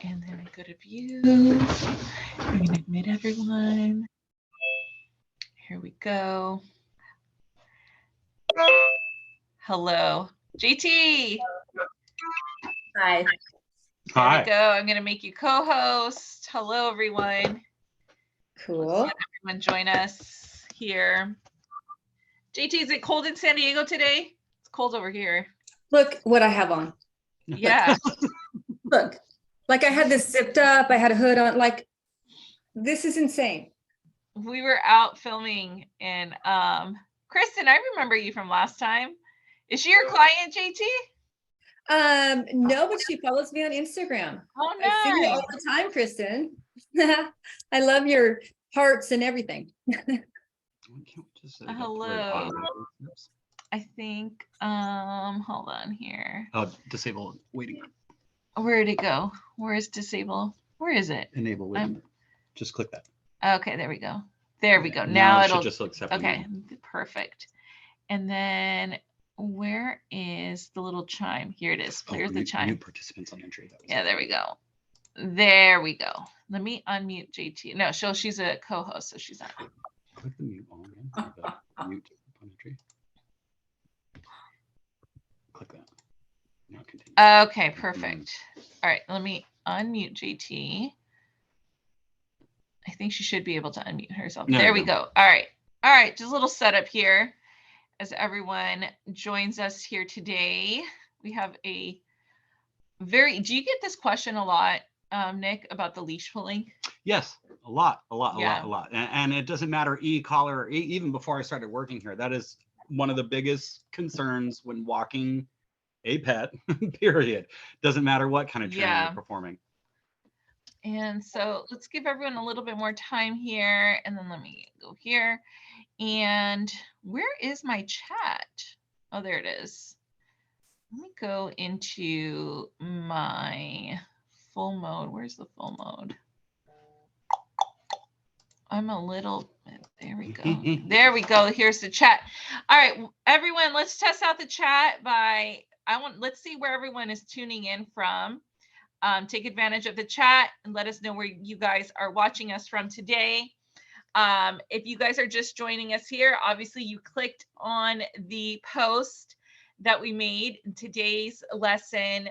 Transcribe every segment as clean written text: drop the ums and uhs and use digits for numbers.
And then I go to view. I'm going to admit everyone. Here we go. Hello, JT. Hi. There we go. I'm going to make you co-host. Hello, everyone. Cool. Let's let everyone join us here. JT, is it cold in San Diego today? It's cold over here. Look what I have on. Yeah. Look, like I had this zipped up. I had a hood on. Like, this is insane. We were out filming, and Kristen, I remember you from last time. Is she your client, JT? No, but she follows me on Instagram. Oh, nice. I see you all the time, Kristen. I love your hearts and everything. Hello. I think, hold on here. Oh, disable waiting room. Where'd it go? Where is disable? Where is it? Enable waiting room. Just click that. Okay, there we go. There we go. Now it'll just look separate. Okay, perfect. And then where is the little chime? Here it is. Where's the chime? New participants on entry. Yeah, there we go. There we go. Let me unmute JT. No, she's a co-host, so she's not. Click the mute on mute on entry. Click that. Now continue. Okay, perfect. All right, let me unmute JT. I think she should be able to unmute herself. There we go. All right. All right, just a little setup here as everyone joins us here today. We have do you get this question a lot, Nick, about the leash pulling? Yes, a lot. And it doesn't matter e-collar, even before I started working here, that is one of the biggest concerns when walking a pet, period. Doesn't matter what kind of training you're performing. And so let's give everyone a little bit more time here. And then let me go here. And where is my chat? Oh, there it is. Let me go into my full mode. Where's the full mode? I'm a little, there we go. There we go. Here's the chat. All right, everyone, let's test out the chat let's see where everyone is tuning in from. Take advantage of the chat and let us know where you guys are watching us from today. If you guys are just joining us here, obviously you clicked on the post that we made. Today's lesson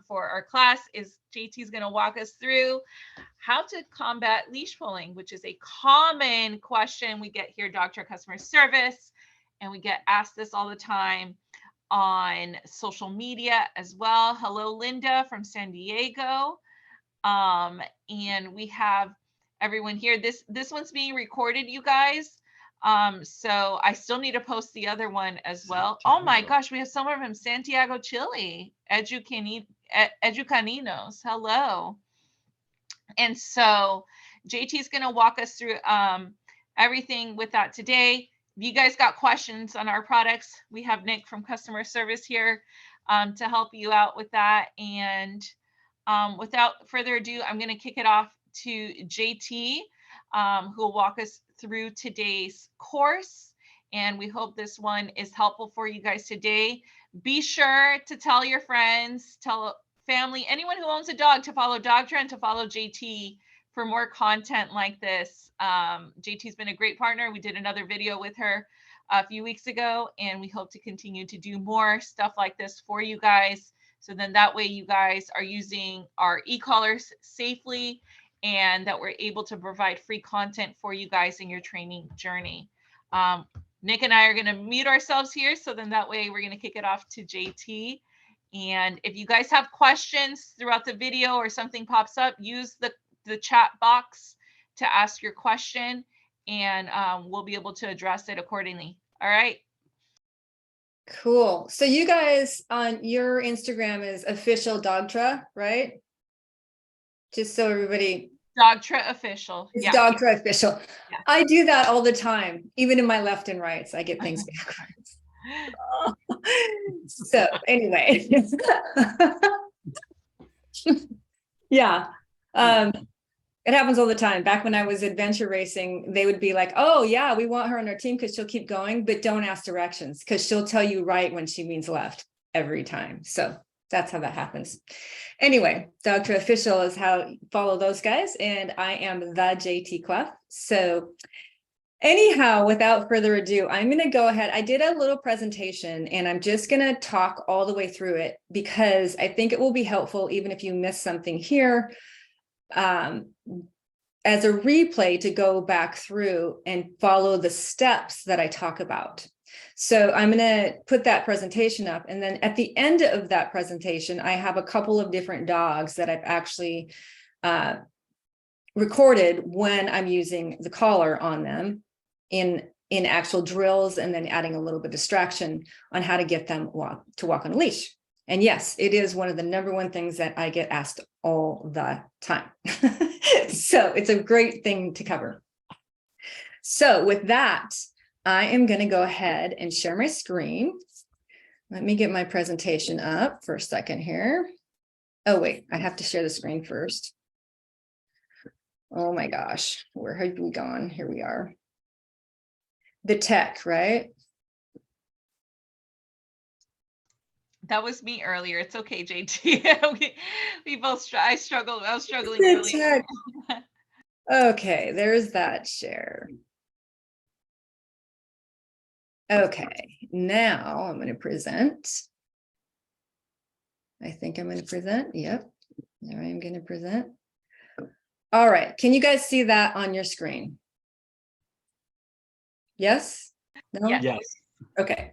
for our class is JT's going to walk us through how to combat leash pulling, which is a common question we get here, Dogtra customer service, and we get asked this all the time on social media as well. Hello, Linda from San Diego. And we have everyone here. This one's being recorded, you guys. So I still need to post the other one as well. Oh my gosh, we have someone from Santiago, Chile. Educaninos. Hello. And so JT's going to walk us through everything with that today. If you guys got questions on our products, we have Nick from customer service here to help you out with that. And without further ado, I'm going to kick it off to JT, who will walk us through today's course. And we hope this one is helpful for you guys today. Be sure to tell your friends, tell family, anyone who owns a dog to follow Dogtra and to follow JT for more content like this. JT's been a great partner. We did another video with her a few weeks ago, and we hope to continue to do more stuff like this for you guys. So then that way you guys are using our e-collars safely, and that we're able to provide free content for you guys in your training journey. Nick and I are going to mute ourselves here. So then that way we're going to kick it off to JT. And if you guys have questions throughout the video or something pops up, use the chat box to ask your question, and we'll be able to address it accordingly. All right. Cool. So you guys on your Instagram is official Dogtra, right? Just so everybody. Dogtra official. It's Dogtra official. Yeah. I do that all the time, even in my left and rights. I get things backwards. So anyway, yeah. It happens all the time. Back when I was adventure racing, they would be like, oh yeah, we want her on our team because she'll keep going, but don't ask directions because she'll tell you right when she means left every time. So that's how that happens. Anyway, Dogtra Official is how follow those guys. And I am the JT Clough. So anyhow, without further ado, I'm going to go ahead. I did a little presentation and I'm just going to talk all the way through it because I think it will be helpful, even if you miss something here, as a replay to go back through and follow the steps that I talk about. So I'm going to put that presentation up. And then at the end of that presentation, I have a couple of different dogs that I've actually recorded when I'm using the collar on them in actual drills, and then adding a little bit of distraction on how to get them to walk on a leash. And yes, it is one of the #1 things that I get asked all the time. So it's a great thing to cover. So with that, I am going to go ahead and share my screen. Let me get my presentation up for a second here. Oh, wait, I have to share the screen first. Oh my gosh, where have we gone? Here we are. The tech, right? That was me earlier. It's okay, JT. we both I was struggling earlier. Okay, there's that share. Okay, now I'm going to present. I think I'm going to present. Yep, there I am going to present. All right, can you guys see that on your screen? Yes? No? Yes. Okay.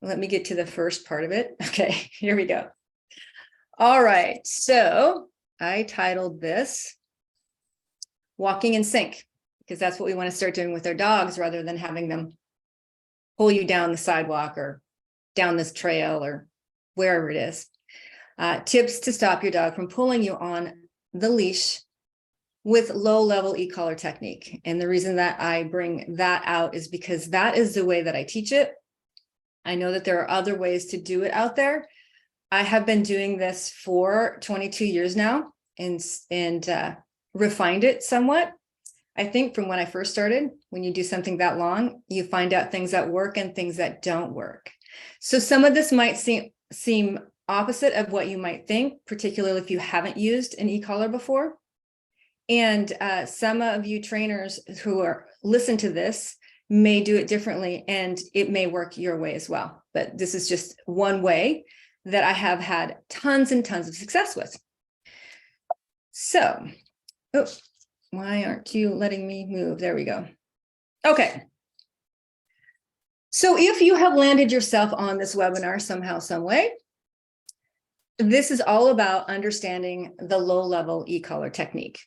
Let me get to the first part of it. Okay, here we go. All right, so I titled this Walking in Sync, because that's what we want to start doing with our dogs rather than having them pull you down the sidewalk or down this trail or wherever it is. Tips to stop your dog from pulling you on the leash with low-level e-collar technique. And the reason that I bring that out is because that is the way that I teach it. I know that there are other ways to do it out there. I have been doing this for 22 years now and refined it somewhat. I think from when I first started, when you do something that long, you find out things that work and things that don't work. So some of this might seem opposite of what you might think, particularly if you haven't used an e-collar before. And some of you trainers who listen to this may do it differently, and it may work your way as well. But this is just one way that I have had tons and tons of success with. So, oh, why aren't you letting me move? There we go. Okay. So if you have landed yourself on this webinar somehow, some way, this is all about understanding the low-level e-collar technique.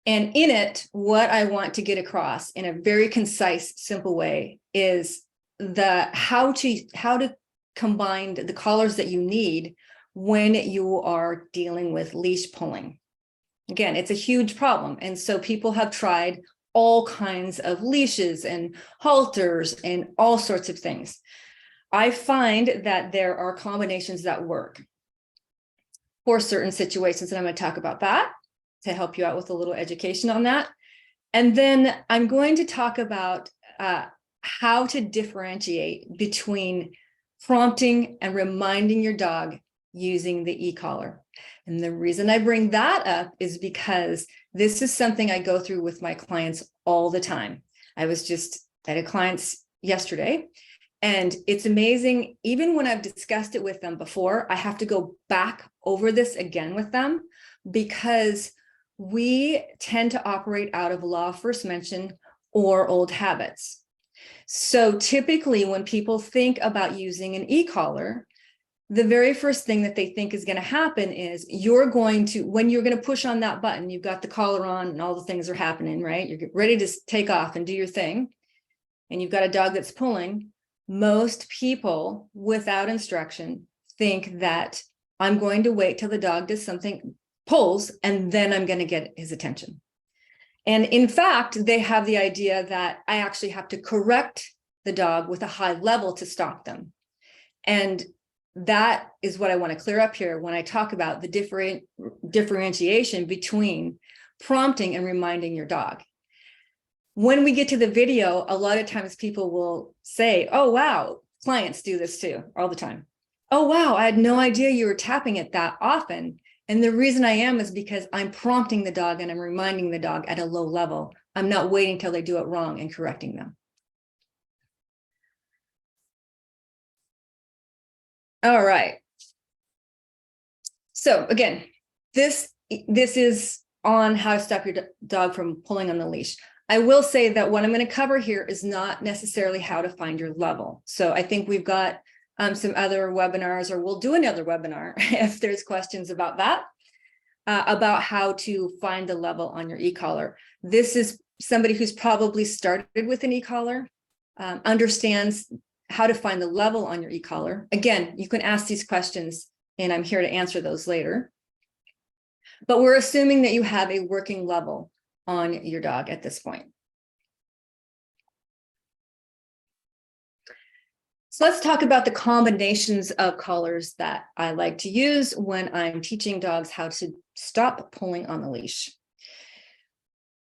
And in it, what I want to get across in a very concise, simple way is how to combine the collars that you need when you are dealing with leash pulling. Again, it's a huge problem. And so people have tried all kinds of leashes and halters and all sorts of things. I find that there are combinations that work for certain situations, and I'm going to talk about that to help you out with a little education on that. And then I'm going to talk about how to differentiate between prompting and reminding your dog using the e-collar. And the reason I bring that up is because this is something I go through with my clients all the time. I was just at a client's yesterday, and it's amazing. Even when I've discussed it with them before, I have to go back over this again with them because we tend to operate out of law of first mention or old habits. So typically when people think about using an e-collar, the very first thing that they think is going to happen is when you're going to push on that button, you've got the collar on and all the things are happening, right? You're ready to take off and do your thing. And you've got a dog that's pulling. Most people without instruction think that I'm going to wait till the dog does something, pulls, and then I'm going to get his attention. And in fact, they have the idea that I actually have to correct the dog with a high level to stop them. And that is what I want to clear up here when I talk about the differentiation between prompting and reminding your dog. When we get to the video, a lot of times people will say, oh, wow, clients do this too all the time. oh, wow, I had no idea you were tapping it that often. And the reason I am is because I'm prompting the dog and I'm reminding the dog at a low level. I'm not waiting till they do it wrong and correcting them. All right. So again, this is on how to stop your dog from pulling on the leash. I will say that what I'm going to cover here is not necessarily how to find your level. So I think we've got some other webinars, or we'll do another webinar if there's questions about that, about how to find the level on your e-collar. This is somebody who's probably started with an e-collar, understands how to find the level on your e-collar. Again, you can ask these questions and I'm here to answer those later. But we're assuming that you have a working level on your dog at this point. So let's talk about the combinations of collars that I like to use when I'm teaching dogs how to stop pulling on the leash.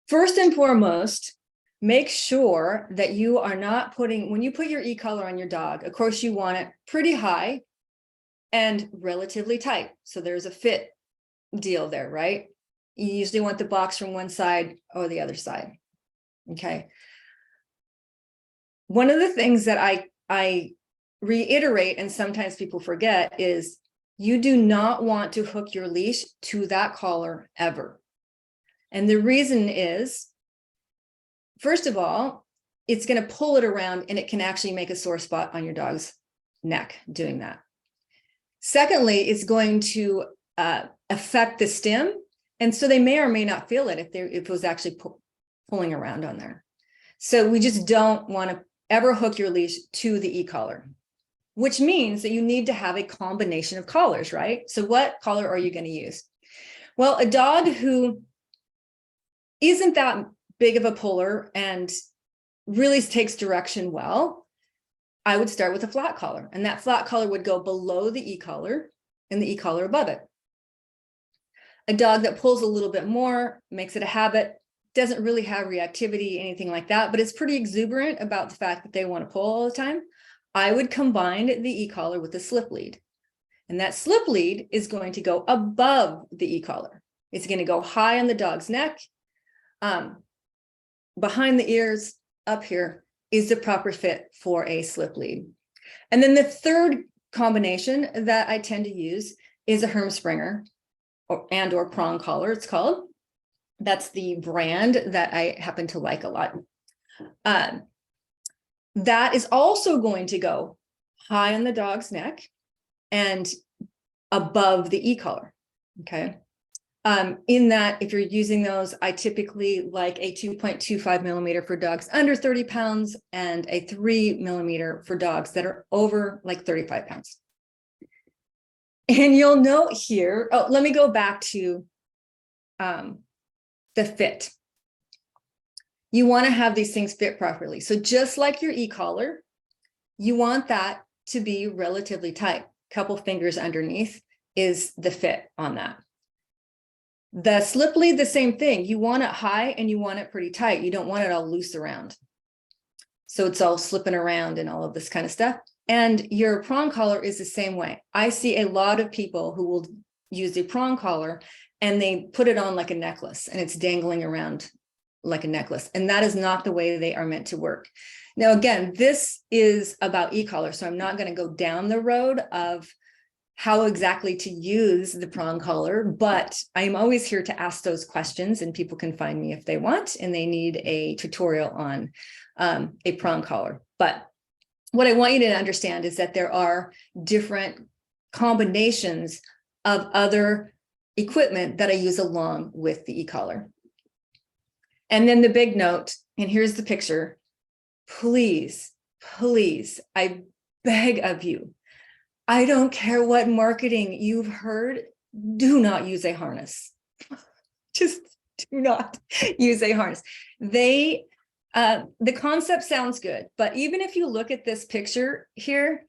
First and foremost, make sure that you are not putting, when you put your e-collar on your dog, of course you want it pretty high and relatively tight. So there's a fit deal there, right? You usually want the box from one side or the other side. Okay. One of the things that I reiterate, and sometimes people forget, is you do not want to hook your leash to that collar ever. And the reason is, first of all, it's going to pull it around and it can actually make a sore spot on your dog's neck doing that. Secondly, it's going to affect the stem. And so they may or may not feel it if it was actually pulling around on there. So we just don't want to ever hook your leash to the e-collar, which means that you need to have a combination of collars, right? So what collar are you going to use? Well, a dog who isn't that big of a puller and really takes direction well, I would start with a flat collar, and that flat collar would go below the e-collar and the e-collar above it. A dog that pulls a little bit more, makes it a habit, doesn't really have reactivity, anything like that, but it's pretty exuberant about the fact that they want to pull all the time, I would combine the e-collar with the slip lead. And that slip lead is going to go above the e-collar. It's going to go high on the dog's neck, behind the ears, up here is the proper fit for a slip lead. And then the third combination that I tend to use is a Hermspringer or prong collar, it's called. That's the brand that I happen to like a lot. That is also going to go high on the dog's neck and above the e-collar, okay? In that, if you're using those, I typically like a 2.25 millimeter for dogs under 30 pounds and a 3 millimeter for dogs that are over like 35 pounds. And you'll note here, oh, let me go back to the fit. You want to have these things fit properly. So just like your e-collar, you want that to be relatively tight. Couple fingers underneath is the fit on that. The slip lead, the same thing. You want it high and you want it pretty tight. You don't want it all loose around. So it's all slipping around and all of this kind of stuff. And your prong collar is the same way. I see a lot of people who will use the prong collar and they put it on like a necklace and it's dangling around like a necklace. And that is not the way they are meant to work. Now, again, this is about e-collar, so I'm not going to go down the road of how exactly to use the prong collar, but I'm always here to ask those questions and people can find me if they want and they need a tutorial on a prong collar. But what I want you to understand is that there are different combinations of other equipment that I use along with the e-collar. And then the big note, and here's the picture, please, please, I beg of you, I don't care what marketing you've heard, do not use a harness. Just do not use a harness. The concept sounds good, but even if you look at this picture here,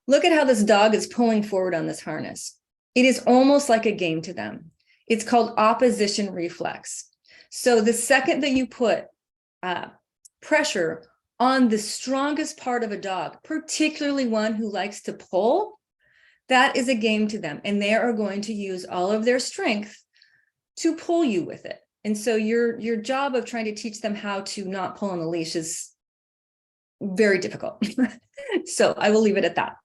look at how this dog is pulling forward on this harness. It is almost like a game to them. It's called opposition reflex. So the second that you put pressure on the strongest part of a dog, particularly one who likes to pull, that is a game to them. And they are going to use all of their strength to pull you with it. And so your job of trying to teach them how to not pull on the leash is very difficult. So I will leave it at that.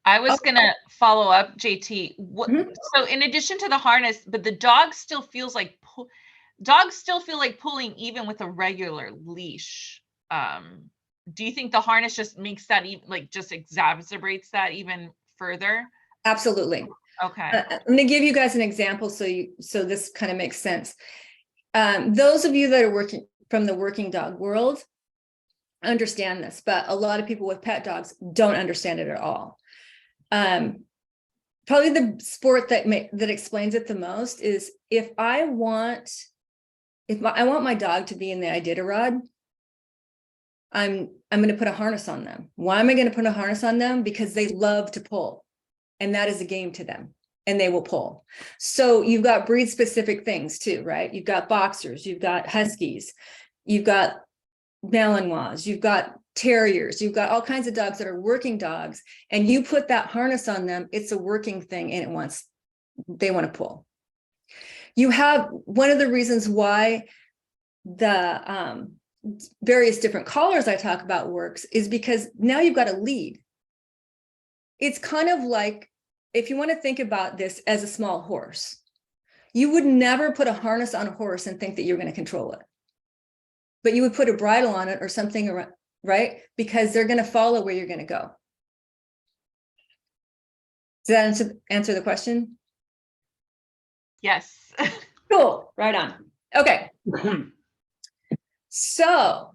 I was gonna follow up, JT. Mhm. So in addition to the harness, but the dog still feels like dogs still feel like pulling even with a regular leash. Do you think the harness just makes that like just exacerbates that even further? Absolutely. Okay. I'm going to give you guys an example so this kind of makes sense. Those of you that are working from the working dog world understand this, but a lot of people with pet dogs don't understand it at all. Probably the sport that explains it the most is if I want my dog to be in the Iditarod, I'm going to put a harness on them. Why am I going to put a harness on them? Because they love to pull, and that is a game to them, and they will pull. So you've got breed specific things too, right? You've got boxers, you've got huskies, you've got Malinois, you've got terriers, you've got all kinds of dogs that are working dogs, and you put that harness on them, it's a working thing, and they want to pull. You have one of the reasons why the various different collars I talk about works is because now you've got a lead. It's kind of like, if you want to think about this as a small horse, you would never put a harness on a horse and think that you're going to control it. But you would put a bridle on it or something around, right? Because they're going to follow where you're going to go. Does that answer the question? Yes. Cool. Right on. Okay. So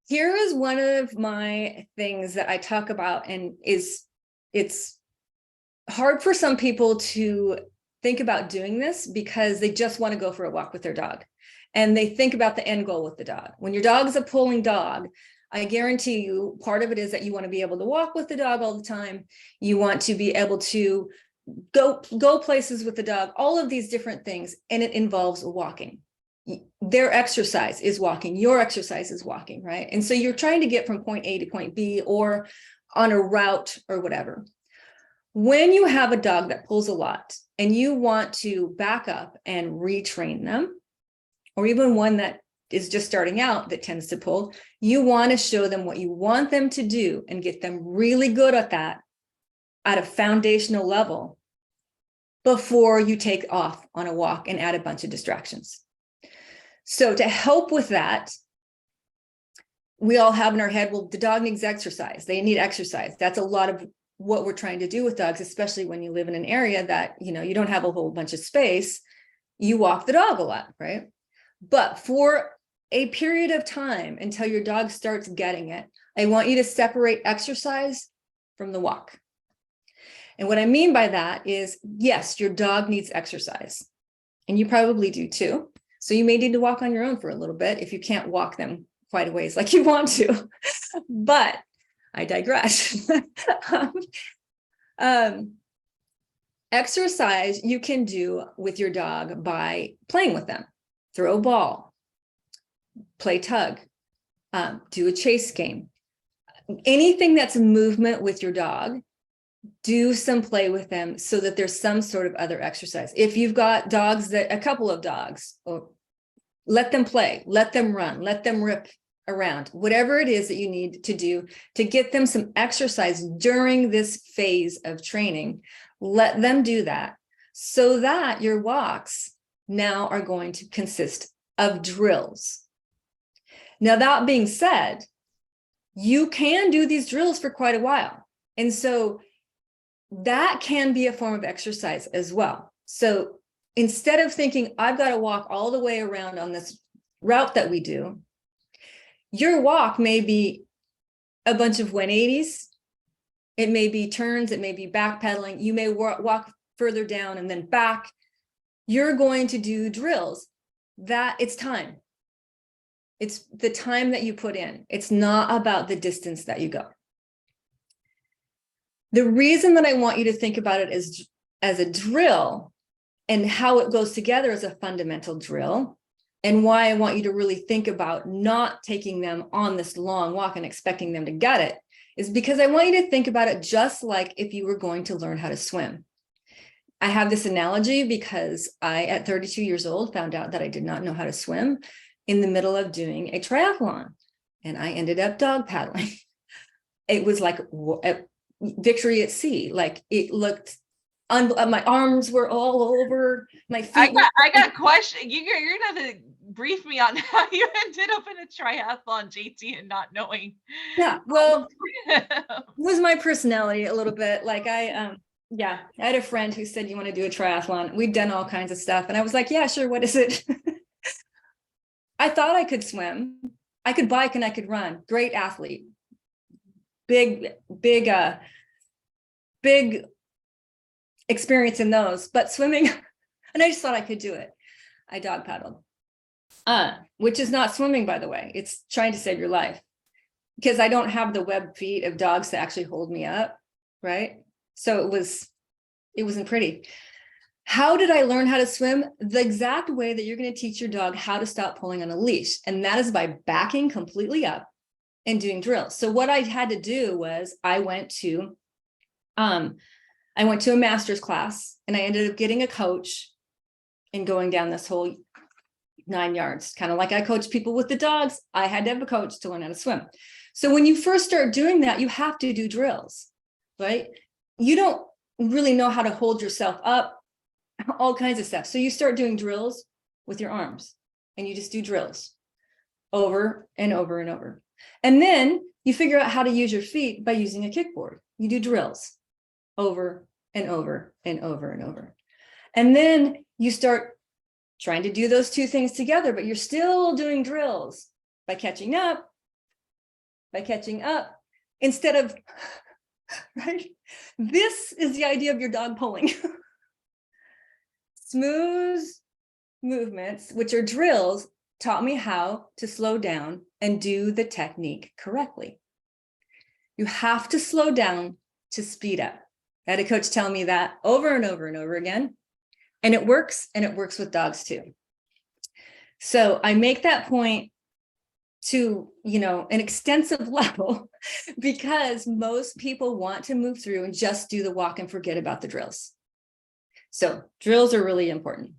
here is one of my things that I talk about, and it's hard for some people to think about doing this because they just want to go for a walk with their dog. And they think about the end goal with the dog. When your dog is a pulling dog, I guarantee you part of it is that you want to be able to walk with the dog all the time. You want to be able to go places with the dog, all of these different things. And it involves walking. Their exercise is walking. Your exercise is walking, right? And so you're trying to get from point A to point B or on a route or whatever. When you have a dog that pulls a lot and you want to back up and retrain them, or even one that is just starting out that tends to pull, you want to show them what you want them to do and get them really good at that at a foundational level before you take off on a walk and add a bunch of distractions. So to help with that, we all have in our head, well, the dog needs exercise. They need exercise. That's a lot of what we're trying to do with dogs, especially when you live in an area that, you don't have a whole bunch of space. You walk the dog a lot, right? But for a period of time until your dog starts getting it, I want you to separate exercise from the walk. And what I mean by that is, yes, your dog needs exercise, and you probably do too. So you may need to walk on your own for a little bit if you can't walk them quite a ways like you want to, but I digress. Exercise you can do with your dog by playing with them. Throw a ball, play tug, do a chase game. Anything that's movement with your dog, do some play with them so that there's some sort of other exercise. If you've got a couple of dogs, or let them play, let them run, let them rip around, whatever it is that you need to do to get them some exercise during this phase of training, let them do that so that your walks now are going to consist of drills. Now, that being said, you can do these drills for quite a while. And so that can be a form of exercise as well. So instead of thinking, I've got to walk all the way around on this route that we do, your walk may be a bunch of 180s. It may be turns, it may be backpedaling. You may walk further down and then back. You're going to do drills. That it's time. It's the time that you put in. It's not about the distance that you go. The reason that I want you to think about it as a drill and how it goes together as a fundamental drill, and why I want you to really think about not taking them on this long walk and expecting them to get it, is because I want you to think about it just like if you were going to learn how to swim. I have this analogy because I, at 32 years old, found out that I did not know how to swim in the middle of doing a triathlon, and I ended up dog paddling. It was like victory at sea. Like it looked, my arms were all over my feet. I got question. You're gonna have to brief me on how you ended up in a triathlon, JT, and not knowing. Yeah, well, it was my personality a little bit. Like I had a friend who said, "You want to do a triathlon?" We'd done all kinds of stuff, and I was like, "Yeah, sure. What is it?" I thought I could swim. I could bike and I could run. Great athlete. Big experience in those, but swimming, and I just thought I could do it. I dog paddled, which is not swimming, by the way. It's trying to save your life, because I don't have the web feet of dogs to actually hold me up, right? So it wasn't pretty. How did I learn how to swim? The exact way that you're going to teach your dog how to stop pulling on a leash, and that is by backing completely up and doing drills. So what I had to do was I went to a master's class, and I ended up getting a coach and going down this whole 9 yards, kind of like I coach people with the dogs. I had to have a coach to learn how to swim. So when you first start doing that, you have to do drills, right? You don't really know how to hold yourself up, all kinds of stuff. So you start doing drills with your arms, and you just do drills over and over and over. And then you figure out how to use your feet by using a kickboard. You do drills over and over and over and over. And then you start trying to do those two things together, but you're still doing drills by catching up, instead of, right? This is the idea of your dog pulling. Smooth movements, which are drills, taught me how to slow down and do the technique correctly. You have to slow down to speed up. I had a coach tell me that over and over and over again, and it works with dogs too. So I make that point to, an extensive level, because most people want to move through and just do the walk and forget about the drills. So drills are really important.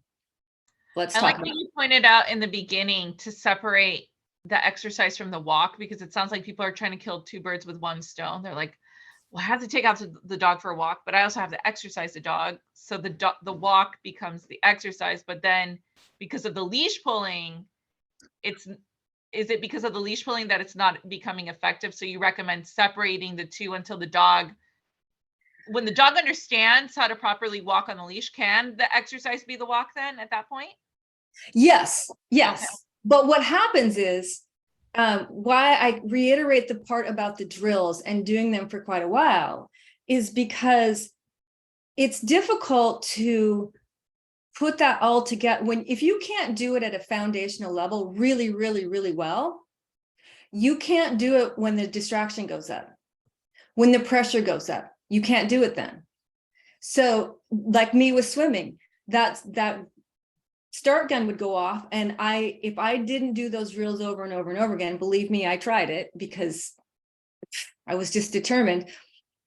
Let's talk about. I like that you pointed out in the beginning to separate the exercise from the walk, because it sounds like people are trying to kill two birds with one stone. They're like, well, I have to take out the dog for a walk, but I also have to exercise the dog. So the walk becomes the exercise, but then because of the leash pulling, is it because of the leash pulling that it's not becoming effective? So you recommend separating the two until when the dog understands how to properly walk on the leash, can the exercise be the walk then at that point? Yes. Okay. But what happens is, why I reiterate the part about the drills and doing them for quite a while is because it's difficult to put that all together. If you can't do it at a foundational level really, really, really well, you can't do it when the distraction goes up, when the pressure goes up. You can't do it then. So like me with swimming, that start gun would go off, and if I didn't do those drills over and over and over again, believe me, I tried it because I was just determined.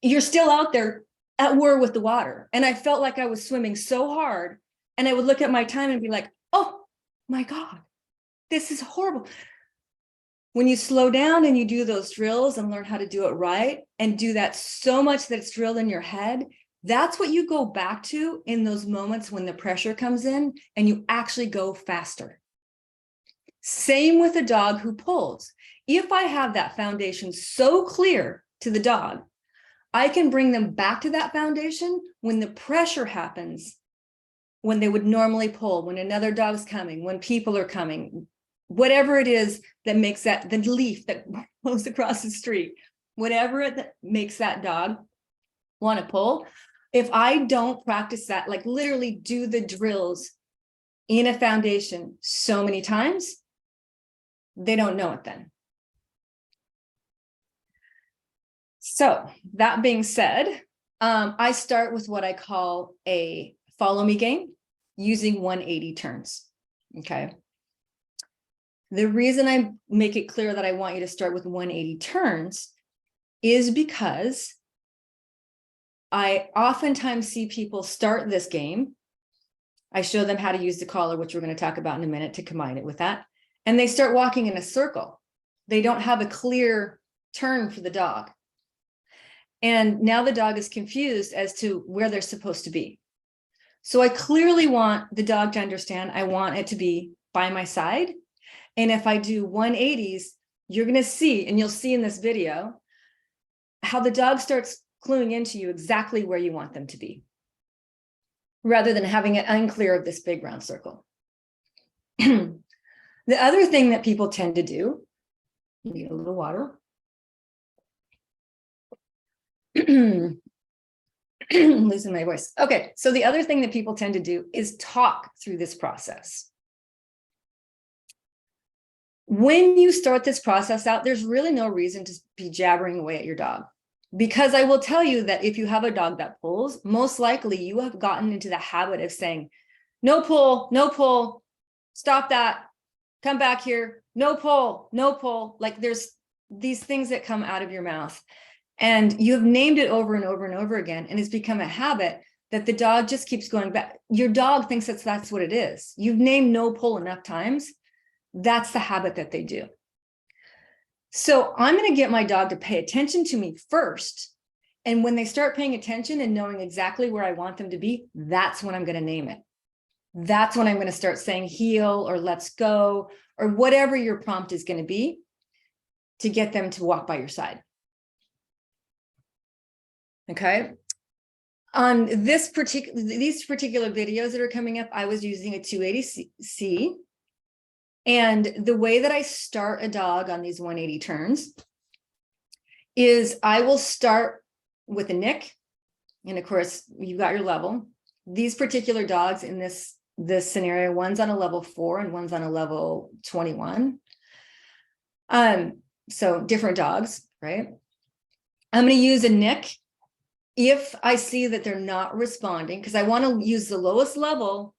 You're still out there at war with the water. And I felt like I was swimming so hard, and I would look at my time and be like, oh my God, this is horrible. When you slow down and you do those drills and learn how to do it right, and do that so much that it's drilled in your head, that's what you go back to in those moments when the pressure comes in and you actually go faster. Same with a dog who pulls. If I have that foundation so clear to the dog, I can bring them back to that foundation when the pressure happens, when they would normally pull, when another dog's coming, when people are coming, whatever it is that makes that, the leaf that blows across the street, whatever it makes that dog want to pull. If I don't practice that, like literally do the drills in a foundation so many times, they don't know it then. So that being said, I start with what I call a follow me game using 180 turns. Okay. The reason I make it clear that I want you to start with 180 turns is because I oftentimes see people start this game. I show them how to use the collar, which we're going to talk about in a minute to combine it with that. And they start walking in a circle. They don't have a clear turn for the dog. And now the dog is confused as to where they're supposed to be. So I clearly want the dog to understand I want it to be by my side. And if I do 180s, you're going to see, and you'll see in this video, how the dog starts cluing into you exactly where you want them to be, rather than having it unclear of this big round circle. The other thing that people tend to do, you need a little water. Losing my voice. Okay, so the other thing that people tend to do is talk through this process. When you start this process out, there's really no reason to be jabbering away at your dog. Because I will tell you that if you have a dog that pulls, most likely you have gotten into the habit of saying, no pull, stop that, come back here, no pull. Like there's these things that come out of your mouth. And you have named it over and over and over again, and it's become a habit that the dog just keeps going back. Your dog thinks that's what it is. You've named no pull enough times. That's the habit that they do. So I'm going to get my dog to pay attention to me first. And when they start paying attention and knowing exactly where I want them to be, that's when I'm going to name it. That's when I'm going to start saying heel or let's go or whatever your prompt is going to be to get them to walk by your side. Okay. On these particular videos that are coming up, I was using a 280C. And the way that I start a dog on these 180 turns is I will start with a nick. And of course, you've got your level. These particular dogs in this scenario, one's on a level 4 and one's on a level 21. So different dogs, right? I'm going to use a nick if I see that they're not responding, because I want to use the lowest level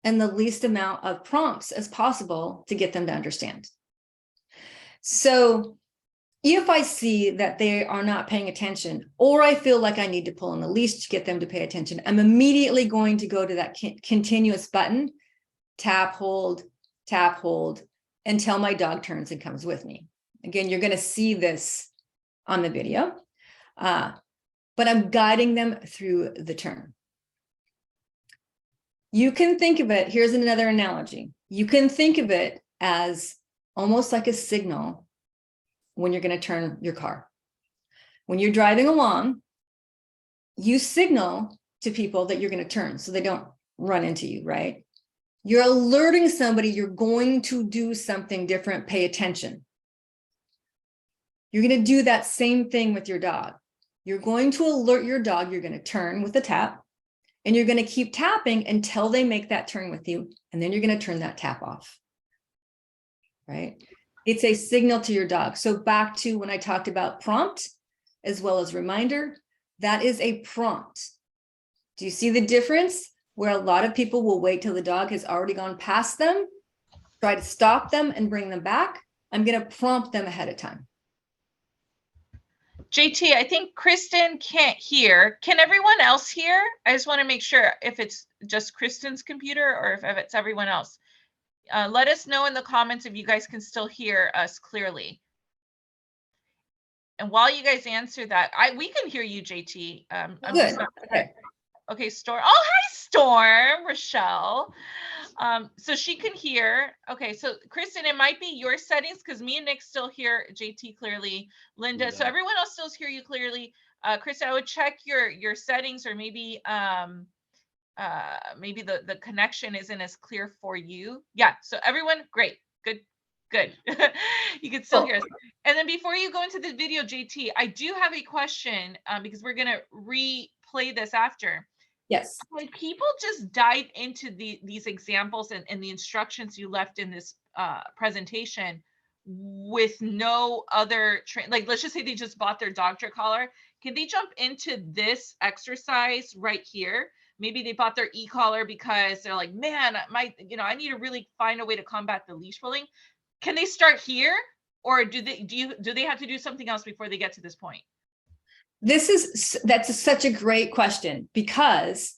and the least amount of prompts as possible to get them to understand. So if I see that they are not paying attention, or I feel like I need to pull on the leash to get them to pay attention, I'm immediately going to go to that continuous button, tap, hold, until my dog turns and comes with me. Again, you're going to see this on the video, but I'm guiding them through the turn. You can think of it, here's another analogy. You can think of it as almost like a signal when you're going to turn your car. When you're driving along, you signal to people that you're going to turn so they don't run into you, right? You're alerting somebody you're going to do something different, pay attention. You're going to do that same thing with your dog. You're going to alert your dog, you're going to turn with a tap, and you're going to keep tapping until they make that turn with you, and then you're going to turn that tap off, right? It's a signal to your dog. So back to when I talked about prompt as well as reminder, that is a prompt. Do you see the difference? Where a lot of people will wait till the dog has already gone past them, try to stop them and bring them back. I'm going to prompt them ahead of time. JT, I think Kristen can't hear. Can everyone else hear? I just want to make sure if it's just Kristen's computer or if it's everyone else. Let us know in the comments if you guys can still hear us clearly. And while you guys answer that, we can hear you, JT. I'm Good. Okay, Storm. Oh, hi, Storm, Rochelle. So she can hear. Okay, so Kristen, it might be your settings because me and Nick still hear JT clearly. Linda, so everyone else still hear you clearly. Kristen, I would check your settings, or maybe maybe the connection isn't as clear for you. Yeah, so everyone, great, good. You can still hear us. And then before you go into the video, JT, I do have a question because we're gonna replay this after. Yes. When people just dive into these examples and the instructions you left in this presentation with no other like let's just say they just bought their Dogtra collar, can they jump into this exercise right here? Maybe they bought their e-collar because they're like, man, I need to really find a way to combat the leash pulling. Can they start here, or do they have to do something else before they get to this point? That's such a great question, because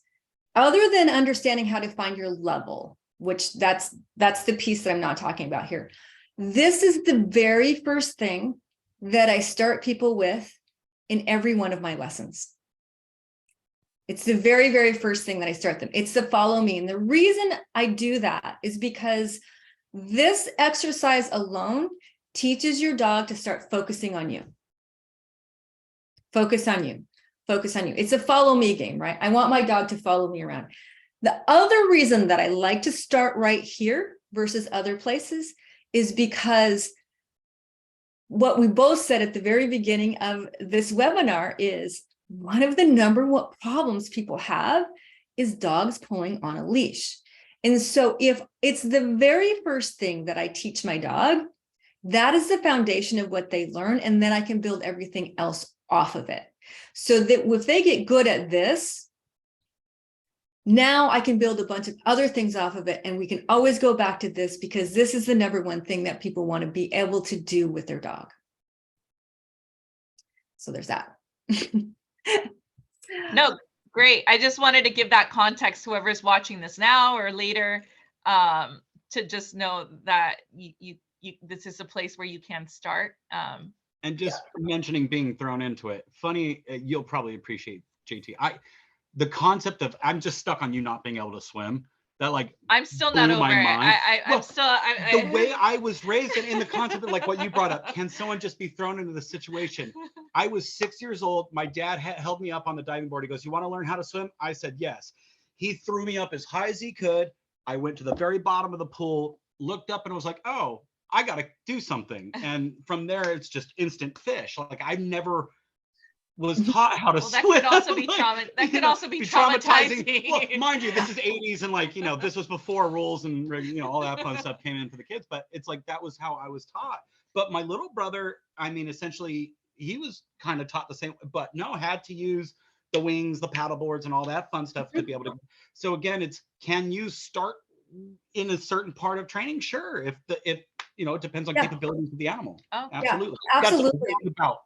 other than understanding how to find your level, which that's the piece that I'm not talking about here. This is the very first thing that I start people with in every one of my lessons. It's the very, very first thing that I start them. It's the follow me. And the reason I do that is because this exercise alone teaches your dog to start focusing on you. Focus on you. Focus on you. It's a follow me game, right? I want my dog to follow me around. The other reason that I like to start right here versus other places is because what we both said at the very beginning of this webinar is one of the number one problems people have is dogs pulling on a leash. And so if it's the very first thing that I teach my dog, that is the foundation of what they learn. And then I can build everything else off of it. So that if they get good at this, now I can build a bunch of other things off of it. And we can always go back to this, because this is the number one thing that people want to be able to do with their dog. So there's that. No, great. I just wanted to give that context, whoever's watching this now or later, to just know that you this is a place where you can start. And just mentioning being thrown into it, funny, you'll probably appreciate, JT. The concept of I'm just stuck on you not being able to swim. That like I'm still not over it. I'm still the way I was raised, and in the concept of like what you brought up, can someone just be thrown into the situation? I was 6 years old. My dad held me up on the diving board. He goes, "You want to learn how to swim?" I said yes. He threw me up as high as he could. I went to the very bottom of the pool, looked up, and was like, "Oh, I got to do something." And from there, it's just instant fish. Like I never was taught how to swim. That could also be that could also be traumatizing. Well, mind you, this is 80s, and like, this was before rules and all that fun stuff came in for the kids. But it's like that was how I was taught. But my little brother, I mean, essentially, he was kind of taught the same, but no, had to use the wings, the paddle boards, and all that fun stuff to be able to. So again, it's, can you start in a certain part of training? Sure, if it depends on capabilities of the animal. Oh, absolutely. Yeah, absolutely. That's what it's about.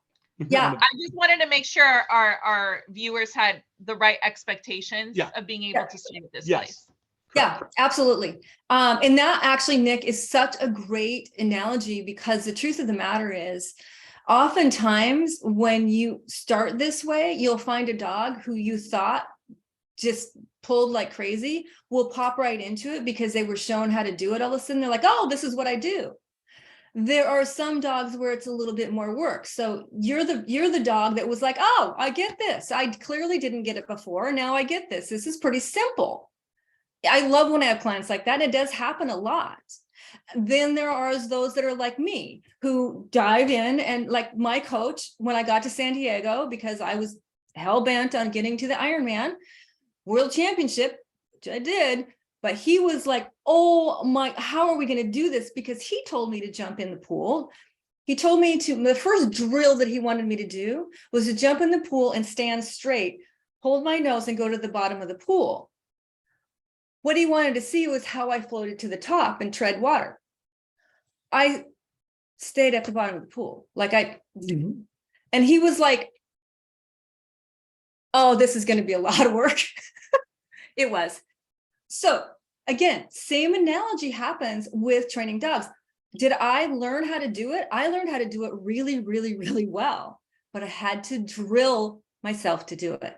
Yeah. I just wanted to make sure our viewers had the right expectations of being able to swim at this place. Yeah, absolutely. And that actually, Nick, is such a great analogy, because the truth of the matter is, oftentimes when you start this way, you'll find a dog who you thought just pulled like crazy will pop right into it because they were shown how to do it. All of a sudden, they're like, "Oh, this is what I do." There are some dogs where it's a little bit more work. So you're the dog that was like, "Oh, I get this. I clearly didn't get it before. Now I get this. This is pretty simple." I love when I have clients like that. It does happen a lot. Then there are those that are like me, who dive in, and like my coach, when I got to San Diego, because I was hell bent on getting to the Ironman World Championship, which I did. But he was like, "Oh my, how are we going to do this?" Because he told me to jump in the pool. He told me the first drill that he wanted me to do was to jump in the pool and stand straight, hold my nose, and go to the bottom of the pool. What he wanted to see was how I floated to the top and tread water. I stayed at the bottom of the pool. And he was like, "Oh, this is going to be a lot of work." It was. So again, same analogy happens with training dogs. Did I learn how to do it? I learned how to do it really, really, really well, but I had to drill myself to do it.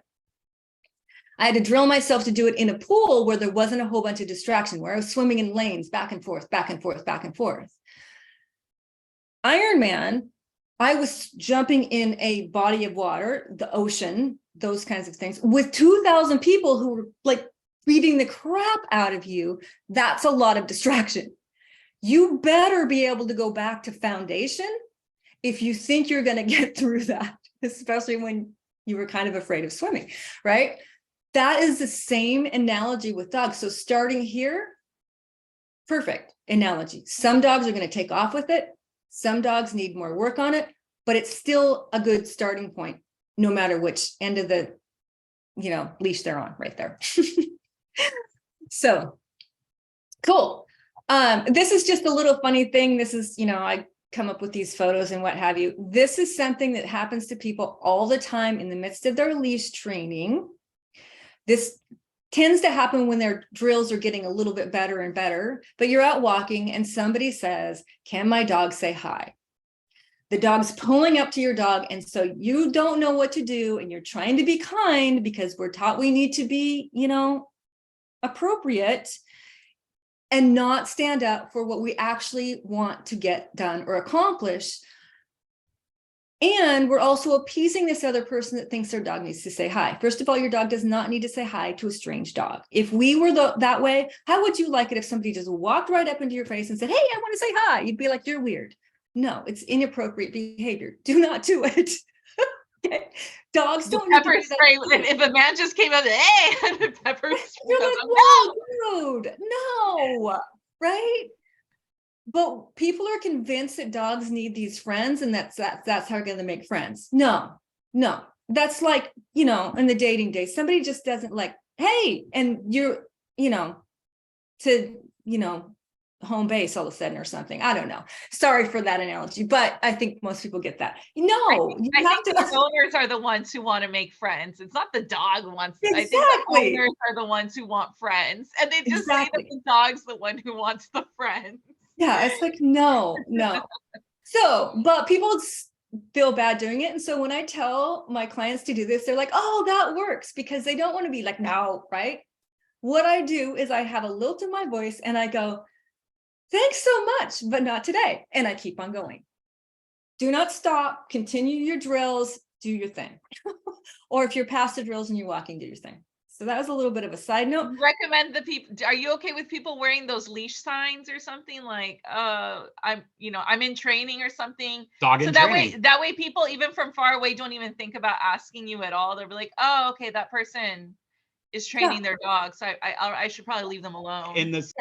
I had to drill myself to do it in a pool where there wasn't a whole bunch of distraction, where I was swimming in lanes back and forth, back and forth, back and forth. Ironman, I was jumping in a body of water, the ocean, those kinds of things, with 2,000 people who were like beating the crap out of you. That's a lot of distraction. You better be able to go back to foundation if you think you're going to get through that, especially when you were kind of afraid of swimming, right? That is the same analogy with dogs. So starting here, perfect analogy. Some dogs are going to take off with it. Some dogs need more work on it, but it's still a good starting point, no matter which end of the leash they're on, right there. So cool. This is just a little funny thing. This is, I come up with these photos and what have you. This is something that happens to people all the time in the midst of their leash training. This tends to happen when their drills are getting a little bit better and better, but you're out walking and somebody says, can my dog say hi? The dog's pulling up to your dog, and so you don't know what to do, and you're trying to be kind because we're taught we need to be, appropriate and not stand up for what we actually want to get done or accomplish. And we're also appeasing this other person that thinks their dog needs to say hi. First of all, your dog does not need to say hi to a strange dog. If we were that way, how would you like it if somebody just walked right up into your face and said, hey, I want to say hi? You'd be like, you're weird. No, it's inappropriate behavior. Do not do it. Okay. Dogs don't need to pepper do that. spray. If a man just came up, hey, and the pepper spray. You're like, whoa, dude, no, right? But people are convinced that dogs need these friends, and that's how they're going to make friends. No, that's like, in the dating days, somebody just doesn't like, hey, and you're, home base all of a sudden or something. I don't know. Sorry for that analogy, but I think most people get that. No, I think the owners are the ones who want to make friends. It's not the dog who wants. Exactly. I think the owners are the ones who want friends, and they just say that the dog's the one who wants the friends. Yeah, it's like no. So, but people feel bad doing it, and so when I tell my clients to do this, they're like, "Oh, that works," because they don't want to be like, "No," right? What I do is I have a lilt in my voice, and I go, thanks so much, but not today. And I keep on going. Do not stop, continue your drills, do your thing. Or if you're past the drills and you're walking, do your thing. So that was a little bit of a side note. Recommend the people, are you okay with people wearing those leash signs or something like, I'm in training or something? Dog in training. That way people, even from far away, don't even think about asking you at all. They'll be like, oh, okay, that person is training their dog. So I should probably leave them alone. In this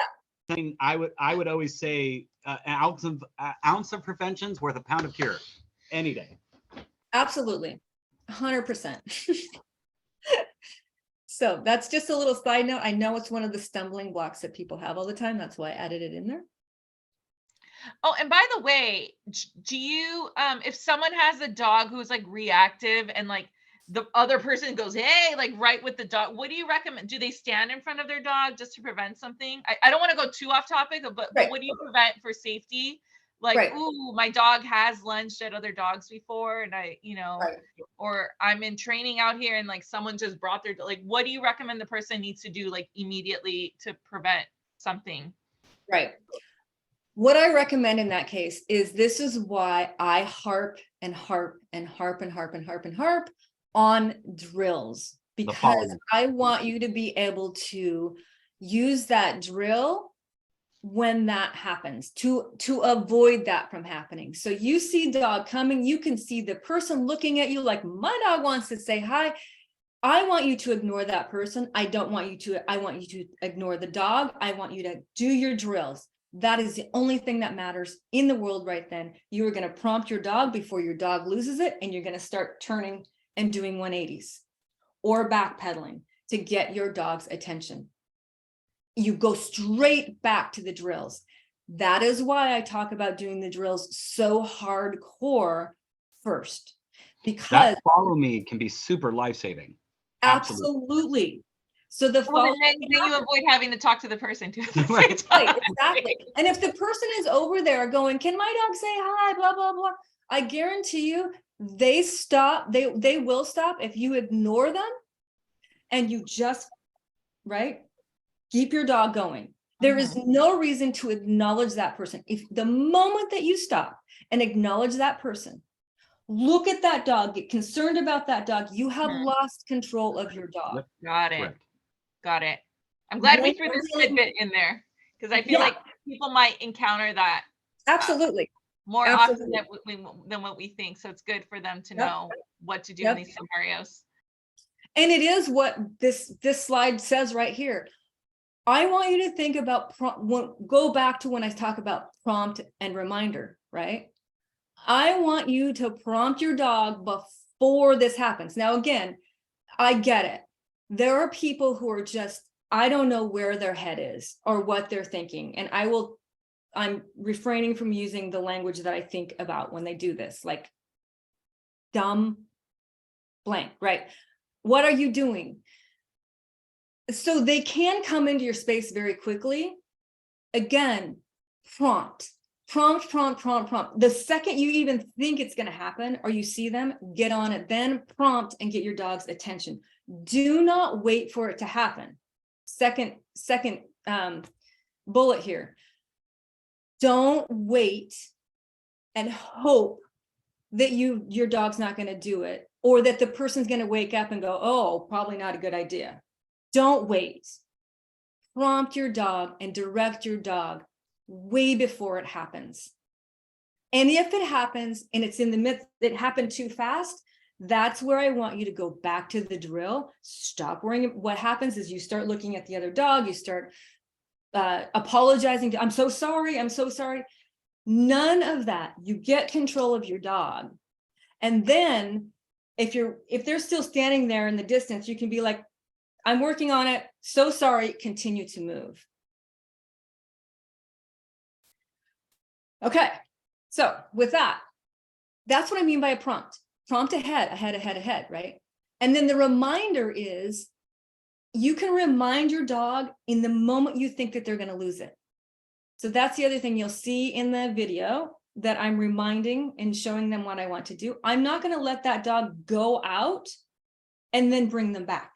thing, I would always say an ounce of prevention's worth a pound of cure any day. Absolutely, 100%. So that's just a little side note. I know it's one of the stumbling blocks that people have all the time. That's why I added it in there. Oh, and by the way, do you if someone has a dog who's like reactive and like the other person goes, hey, like right with the dog, what do you recommend? Do they stand in front of their dog just to prevent something? I don't want to go too off topic, but what do you prevent for safety? Like, ooh, my dog has lunged at other dogs before, and or I'm in training out here and like someone just brought their, like, what do you recommend the person needs to do like immediately to prevent something? Right. What I recommend in that case is, this is why I harp and harp and harp and harp and harp and harp on drills, because I want you to be able to use that drill when that happens to avoid that from happening. So you see dog coming, you can see the person looking at you like, my dog wants to say hi. I want you to ignore that person. I want you to ignore the dog. I want you to do your drills. That is the only thing that matters in the world right then. You are going to prompt your dog before your dog loses it, and you're going to start turning and doing 180s or backpedaling to get your dog's attention. You go straight back to the drills. That is why I talk about doing the drills so hardcore first, because that follow me can be super life-saving. Absolutely. So the follow, then you avoid having to talk to the person too. Right, exactly. And if the person is over there going, can my dog say hi, blah, blah, blah, I guarantee you they stop. They will stop if you ignore them and you just, keep your dog going. There is no reason to acknowledge that person. If the moment that you stop and acknowledge that person, look at that dog, get concerned about that dog, you have lost control of your dog. Got it. I'm glad we threw this tidbit in there, because I feel like people might encounter that. Absolutely. More often than what we think. So it's good for them to know what to do in these scenarios. And it is what this slide says right here. I want you to think about, go back to when I talk about prompt and reminder, right? I want you to prompt your dog before this happens. Now, again, I get it. There are people who are just, I don't know where their head is or what they're thinking. And I will I'm refraining from using the language that I think about when they do this, like dumb blank, right? What are you doing? So they can come into your space very quickly. Again, prompt. The second you even think it's going to happen or you see them, get on it, then prompt and get your dog's attention. Do not wait for it to happen. Second bullet here. Don't wait and hope that your dog's not going to do it, or that the person's going to wake up and go, oh, probably not a good idea. Don't wait. Prompt your dog and direct your dog way before it happens. And if it happens and it's in the midst, it happened too fast, that's where I want you to go back to the drill. Stop worrying. What happens is you start looking at the other dog, you start apologizing. I'm so sorry. I'm so sorry. None of that. You get control of your dog. And then if they're still standing there in the distance, you can be like, I'm working on it. So sorry. Continue to move. Okay. So with that, that's what I mean by a prompt. Prompt ahead, right? And then the reminder is you can remind your dog in the moment you think that they're going to lose it. So that's the other thing you'll see in the video, that I'm reminding and showing them what I want to do. I'm not going to let that dog go out and then bring them back,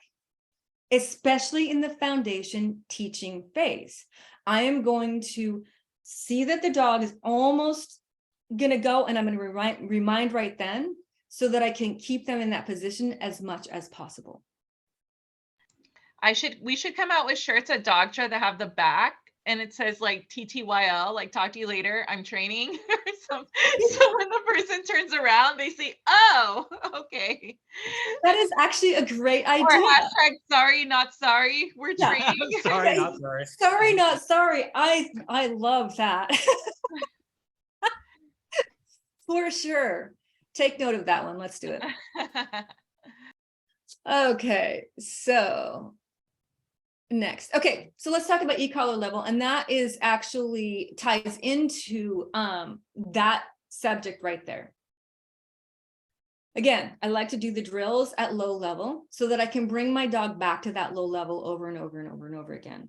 especially in the foundation teaching phase. I am going to see that the dog is almost going to go, and I'm going to remind right then, so that I can keep them in that position as much as possible. We should come out with shirts at Dogtra that have the back and it says like TTYL, like talk to you later, I'm training or something. So when the person turns around, they say, oh, okay. That is actually a great idea. Or hashtag sorry, not sorry. We're training. Sorry, not sorry. Sorry, not sorry. I love that. For sure. Take note of that one. Let's do it. Okay, so next. Okay, so let's talk about ecollar level, and that is actually ties into that subject right there. Again, I like to do the drills at low level so that I can bring my dog back to that low level over and over and over and over again.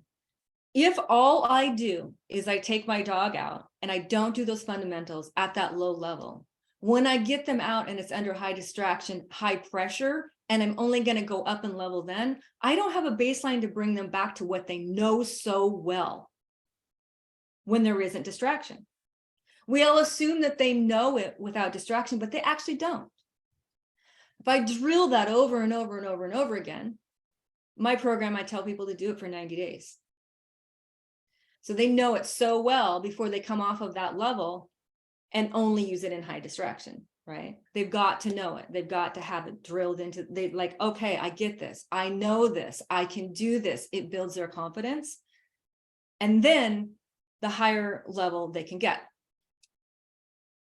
If all I do is I take my dog out and I don't do those fundamentals at that low level, when I get them out and it's under high distraction, high pressure, and I'm only going to go up in level, then I don't have a baseline to bring them back to what they know so well when there isn't distraction. We all assume that they know it without distraction, but they actually don't. If I drill that over and over and over and over again, my program, I tell people to do it for 90 days. So they know it so well before they come off of that level and only use it in high distraction, right? They've got to know it. They've got to have it drilled into, they like, okay, I get this. I know this. I can do this. It builds their confidence. And then the higher level they can get.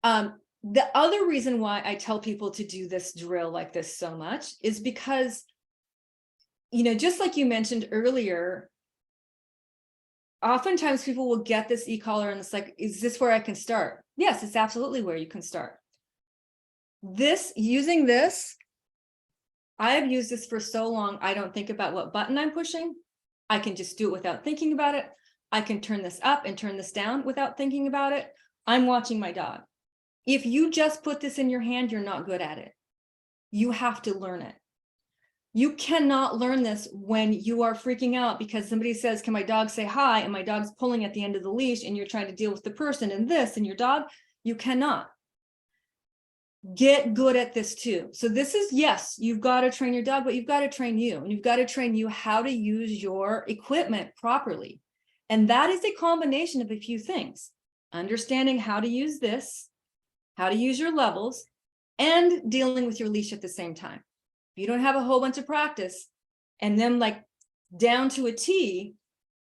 The other reason why I tell people to do this drill like this so much is because, you know, just like you mentioned earlier, oftentimes people will get this e-collar and it's like, is this where I can start? Yes, it's absolutely where you can start. Using this, I have used this for so long, I don't think about what button I'm pushing. I can just do it without thinking about it. I can turn this up and turn this down without thinking about it. I'm watching my dog. If you just put this in your hand, you're not good at it. You have to learn it. You cannot learn this when you are freaking out because somebody says, can my dog say hi? And my dog's pulling at the end of the leash and you're trying to deal with the person and this and your dog. You cannot. Get good at this too. So this is, yes, you've got to train your dog, but you've got to train you, and you've got to train you how to use your equipment properly. And that is a combination of a few things. Understanding how to use this, how to use your levels, and dealing with your leash at the same time. If you don't have a whole bunch of practice and then like down to a T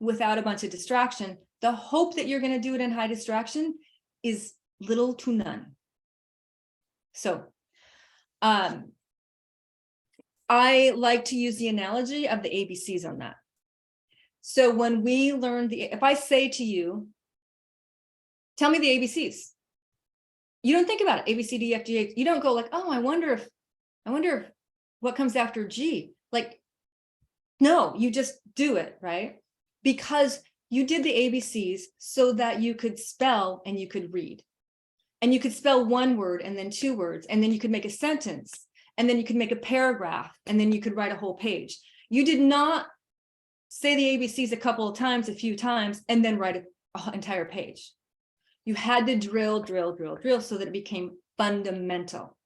without a bunch of distraction, the hope that you're going to do it in high distraction is little to none. So I like to use the analogy of the ABCs on that. So when we learn if I say to you, Tell me the ABCs. You don't think about it. A, B, C, D, F, G, H. You don't go like, oh, I wonder if what comes after G. Like, no, you just do it, right? Because you did the ABCs so that you could spell and you could read. And you could spell one word and then two words, and then you could make a sentence, and then you could make a paragraph, and then you could write a whole page. You did not say the ABCs a couple of times, a few times, and then write an entire page. You had to drill so that it became fundamental.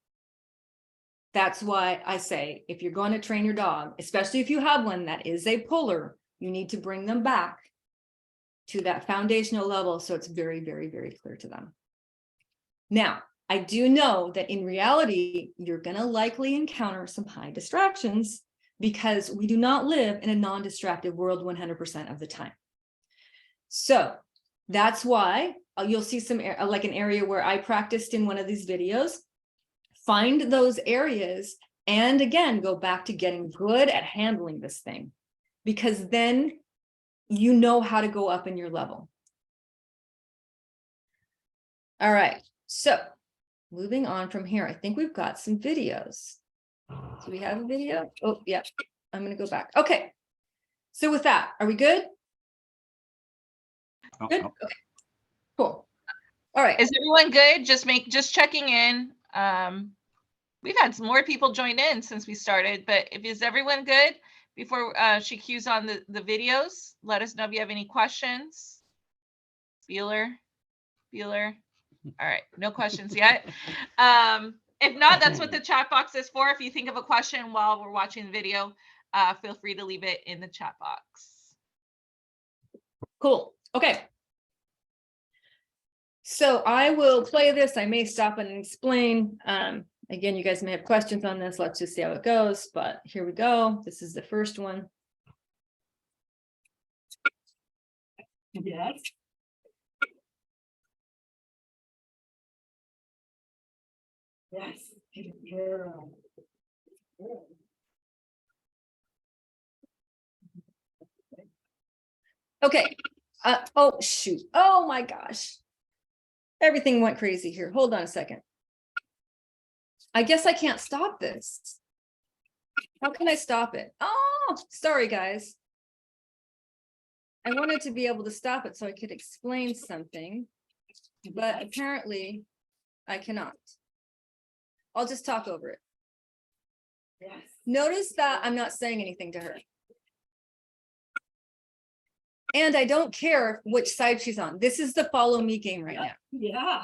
That's why I say, if you're going to train your dog, especially if you have one that is a puller, you need to bring them back to that foundational level so it's very, very, very clear to them. Now, I do know that in reality, you're going to likely encounter some high distractions because we do not live in a non-distracted world 100% of the time. So that's why you'll see some like an area where I practiced in one of these videos. Find those areas and again, go back to getting good at handling this thing, because then you know how to go up in your level. All right, so moving on from here, I think we've got some videos. Do we have a video? Oh, yeah, I'm going to go back. Okay, so with that, are we good? Good? Okay, cool. All right. Is everyone good? Just checking in. We've had some more people join in since we started, but is everyone good? Before she cues on the videos, let us know if you have any questions. Bueller. All right, no questions yet. If not, that's what the chat box is for. If you think of a question while we're watching the video, feel free to leave it in the chat box. Cool. Okay. So I will play this. I may stop and explain. Again, you guys may have questions on this. Let's just see how it goes. But here we go. This is the first one. Yes. Yes. Girl. Okay. Oh, shoot. Oh, my gosh. Everything went crazy here. Hold on a second. I guess I can't stop this. How can I stop it? Oh, sorry, guys. I wanted to be able to stop it so I could explain something, but apparently I cannot. I'll just talk over it. Yes. Notice that I'm not saying anything to her. And I don't care which side she's on. This is the follow me game right now. Yeah.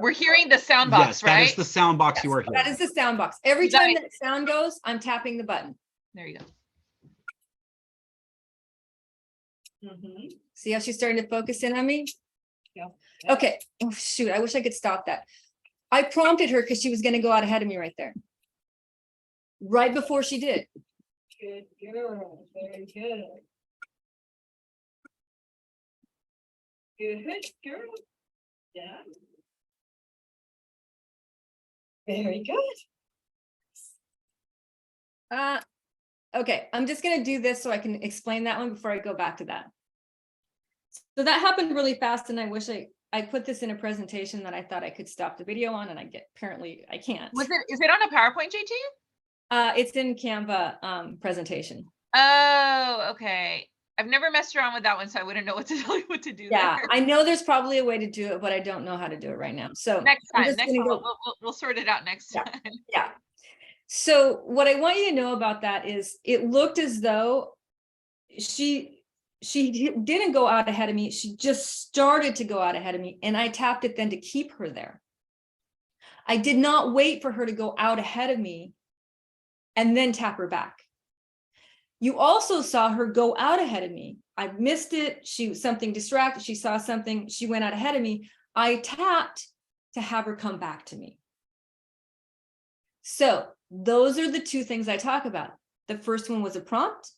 We're hearing the sound box, yes, right? That is the sound box you are hearing. That is the sound box. Every time that sound goes, I'm tapping the button. There you go. Mm-hmm. See how she's starting to focus in on me? Yeah. Okay. Oh, shoot. I wish I could stop that. I prompted her because she was going to go out ahead of me right there. Right before she did. Good girl. Very good. Good girl. Yeah. Very good. Okay, I'm just going to do this so I can explain that one before I go back to that. So that happened really fast, and I wish I put this in a presentation that I thought I could stop the video on, and apparently I can't. Is it on a PowerPoint, JT? It's in Canva presentation. Oh, okay. I've never messed around with that one, so I wouldn't know what to tell you what to do. Yeah, there. I know there's probably a way to do it, but I don't know how to do it right now. So next time, we'll sort it out next time. Yeah. So what I want you to know about that is it looked as though she didn't go out ahead of me. She just started to go out ahead of me, and I tapped it then to keep her there. I did not wait for her to go out ahead of me and then tap her back. You also saw her go out ahead of me. I missed it. She was something distracted. She saw something. She went out ahead of me. I tapped to have her come back to me. So those are the two things I talk about. The first one was a prompt.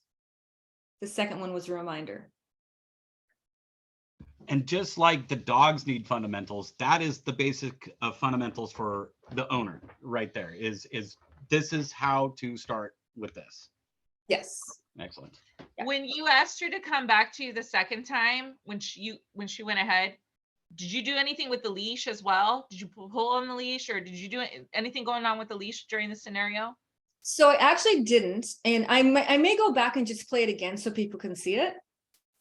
The second one was a reminder. And just like the dogs need fundamentals, that is the basic of fundamentals for the owner right there is this is how to start with this. Yes. Excellent. Yeah. When you asked her to come back to you the second time, when she went ahead, did you do anything with the leash as well? Did you pull on the leash, or did you do anything going on with the leash during the scenario? So I actually didn't, and I may go back and just play it again so people can see it.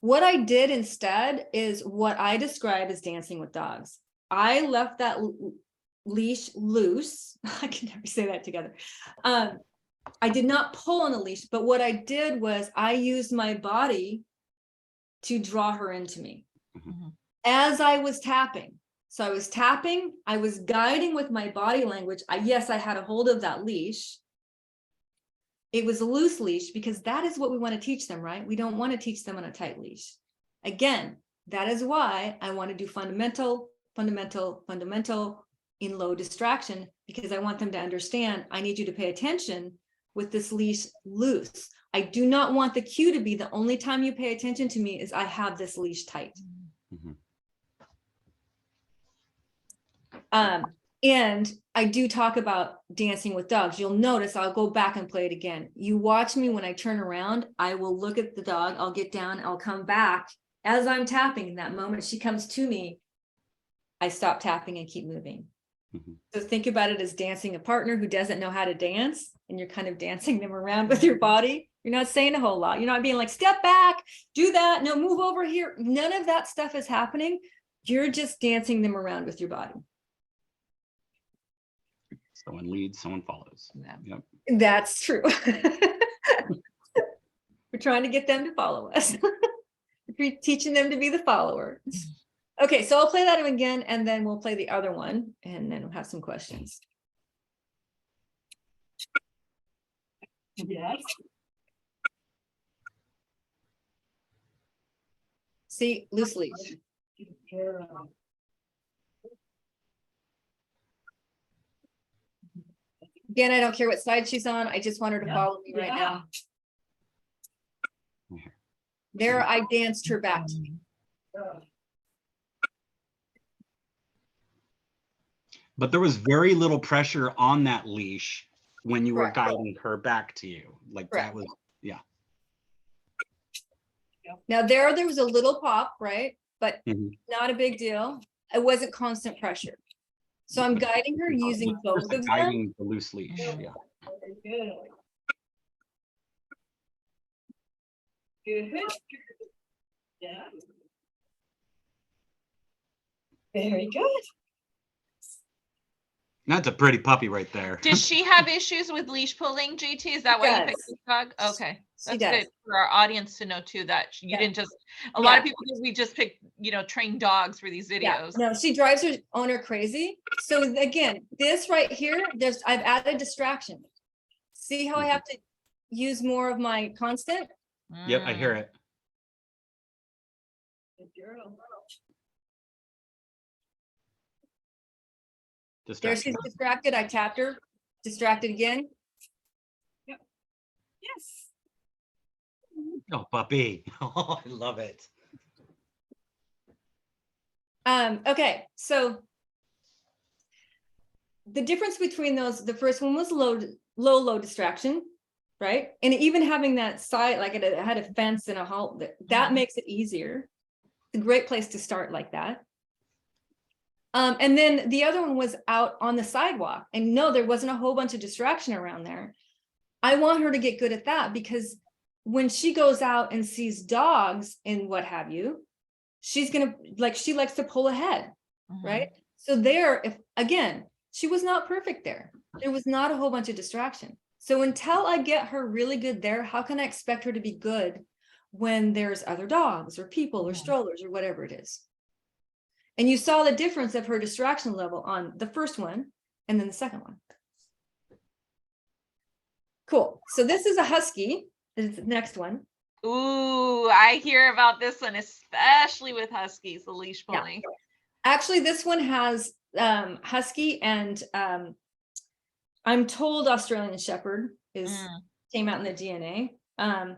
What I did instead is what I describe as dancing with dogs. I left that leash loose. I can never say that together. I did not pull on the leash, but what I did was I used my body to draw her into me as I was tapping. So I was tapping, I was guiding with my body language. Yes, I had a hold of that leash. It was a loose leash because that is what we want to teach them, right? We don't want to teach them on a tight leash. Again, that is why I want to do fundamental in low distraction, because I want them to understand I need you to pay attention with this leash loose. I do not want the cue to be the only time you pay attention to me is I have this leash tight. And I do talk about dancing with dogs. You'll notice I'll go back and play it again. You watch me when I turn around, I will look at the dog, I'll get down, I'll come back. As I'm tapping, in that moment she comes to me, I stop tapping and keep moving. So think about it as dancing a partner who doesn't know how to dance, and you're kind of dancing them around with your body. You're not saying a whole lot. You're not being like, step back, do that, no, move over here. None of that stuff is happening. You're just dancing them around with your body. Someone leads, someone follows. Yep. That's true. We're trying to get them to follow us. We're teaching them to be the follower. Okay, so I'll play that again, and then we'll play the other one, and then we'll have some questions. Yes. See, loose leash. Again, I don't care what side she's on. I just want her to follow me right now. There, I danced her back to me. But there was very little pressure on that leash when you were guiding her back to you. Like that was, yeah. Now there was a little pop, right? But not a big deal. It wasn't constant pressure. So I'm guiding her using both of them. Guiding the loose leash, yeah. Good. Good. Yeah. Very good. That's a pretty puppy right there. Does she have issues with leash pulling, JT? Is that why you picked this dog? Okay. That's good for our audience to know too, that you didn't just, a lot of people, we just pick, trained dogs for these videos. No, she drives her owner crazy. So again, this right here, I've added distraction. See how I have to use more of my constant? Yep, I hear it. Good girl. There she's distracted. I tapped her. Distracted again. Yep. Yes. Oh, puppy. Oh, I love it. Okay, so the difference between those, the first one was low distraction, right? And even having that side, like it had a fence and a halt, that makes it easier. It's a great place to start like that. And then the other one was out on the sidewalk, and no, there wasn't a whole bunch of distraction around there. I want her to get good at that, because when she goes out and sees dogs and what have you, she's gonna, like, she likes to pull ahead, right? So there, if again, she was not perfect there. There was not a whole bunch of distraction. So until I get her really good there, how can I expect her to be good when there's other dogs or people or strollers or whatever it is? And you saw the difference of her distraction level on the first one and then the second one. Cool. So this is a husky. This is the next one. Ooh, I hear about this one, especially with huskies, the leash pulling. Yeah. Actually, this one has husky and I'm told Australian Shepherd came out in the DNA. And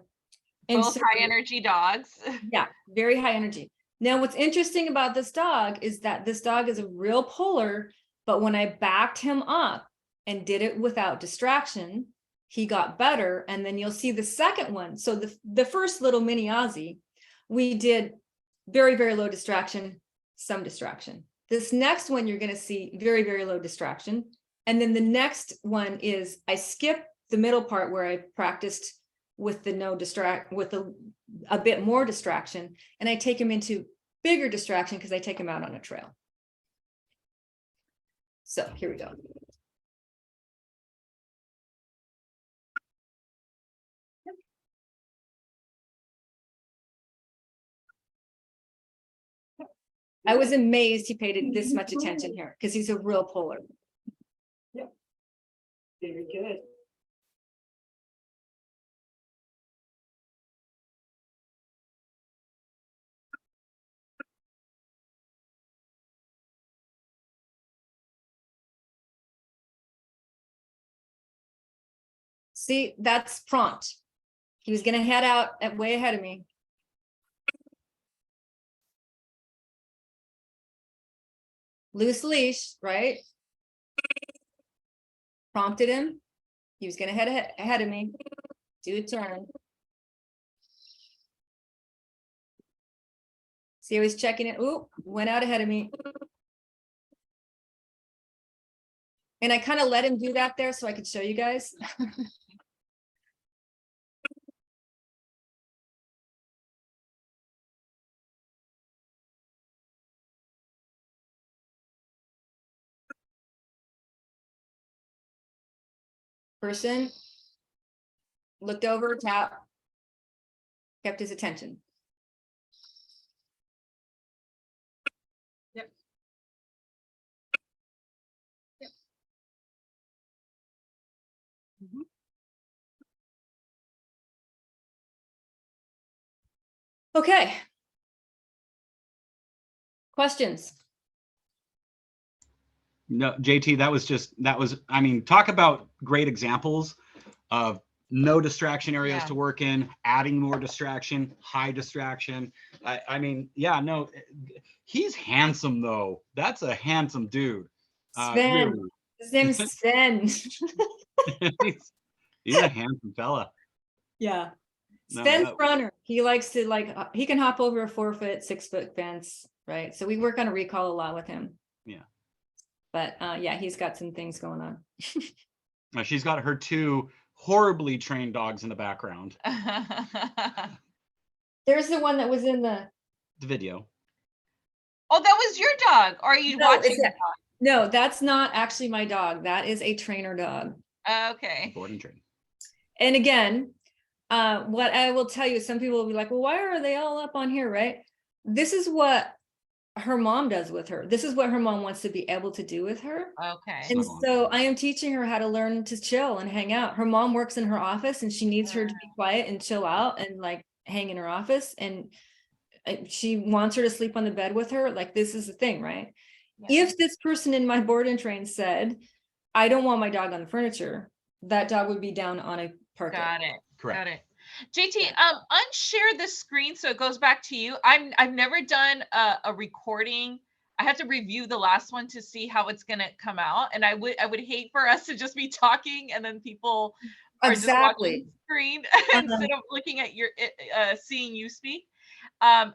both high energy dogs. Yeah, very high energy. Now, what's interesting about this dog is that this dog is a real puller, but when I backed him up and did it without distraction, he got better. And then you'll see the second one. So the first little mini Aussie, we did very, very low distraction, some distraction. This next one, you're going to see very, very low distraction. And then the next one is I skip the middle part where I practiced with the with a bit more distraction. And I take him into bigger distraction because I take him out on a trail. So here we go. I was amazed he paid this much attention here because he's a real puller. Yep. Very good. See, that's prompt. He was going to head out way ahead of me. Loose leash, right? Prompted him. He was going to head ahead of me. Do a turn. See, I was checking it. Ooh, went out ahead of me. And I kind of let him do that there so I could show you guys. Person looked over, tap, kept his attention. Yep. Yep. Mm-hmm. Okay. Questions? No, JT, I mean, talk about great examples of no distraction areas to work in, adding more distraction, high distraction. I mean, yeah, no, he's handsome though. That's a handsome dude. Sven. Really. His name's Sven. he's a handsome fella. Yeah. No, Sven's runner. He likes to he can hop over a 4-foot, 6-foot fence, right? So we work on a recall a lot with him. Yeah. But yeah, he's got some things going on. She's got her 2 horribly trained dogs in the background. There's the one that was in the video. Oh, that was your dog. Or are you watching the dog? No, that's not actually my dog. That is a trainer dog. Okay. Board and train. And again, what I will tell you, some people will be like, well, why are they all up on here, right? This is what her mom does with her. This is what her mom wants to be able to do with her. Okay. And so I am teaching her how to learn to chill and hang out. Her mom works in her office and she needs her to be quiet and chill out and like hang in her office. And she wants her to sleep on the bed with her. Like, this is the thing, right? Yeah. If this person in my board and train said, I don't want my dog on the furniture, that dog would be down on a parquet. Got it. Correct. Got it. JT, unshare the screen so it goes back to you. I've never done a recording. I have to review the last one to see how it's gonna come out, and I would hate for us to just be talking and then people are just watching the screen instead of looking at your seeing you speak.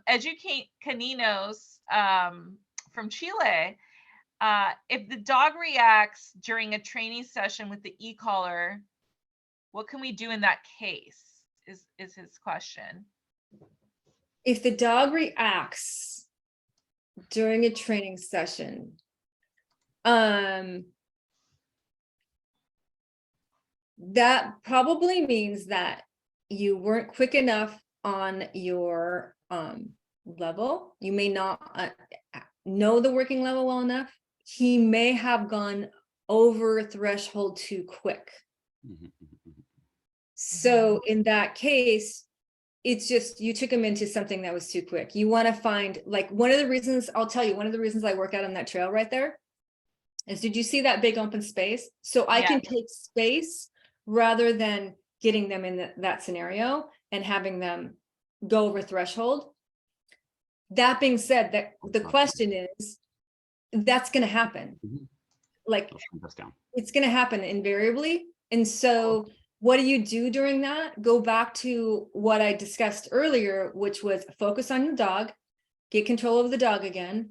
Educate Caninos from Chile. If the dog reacts during a training session with the e-collar, what can we do in that case? Is his question. If the dog reacts during a training session, that probably means that you weren't quick enough on your level. You may not know the working level well enough. He may have gone over threshold too quick. So in that case, it's just, you took him into something that was too quick. You want to find, like, one of the reasons, I'll tell you, one of the reasons I work out on that trail right there is, did you see that big open space? So I can take space rather than getting them in that scenario and having them go over threshold. That being said, that the question is, that's going to happen. Like, it's going to happen invariably. And so What do you do during that? Go back to what I discussed earlier, which was focus on your dog, get control of the dog again,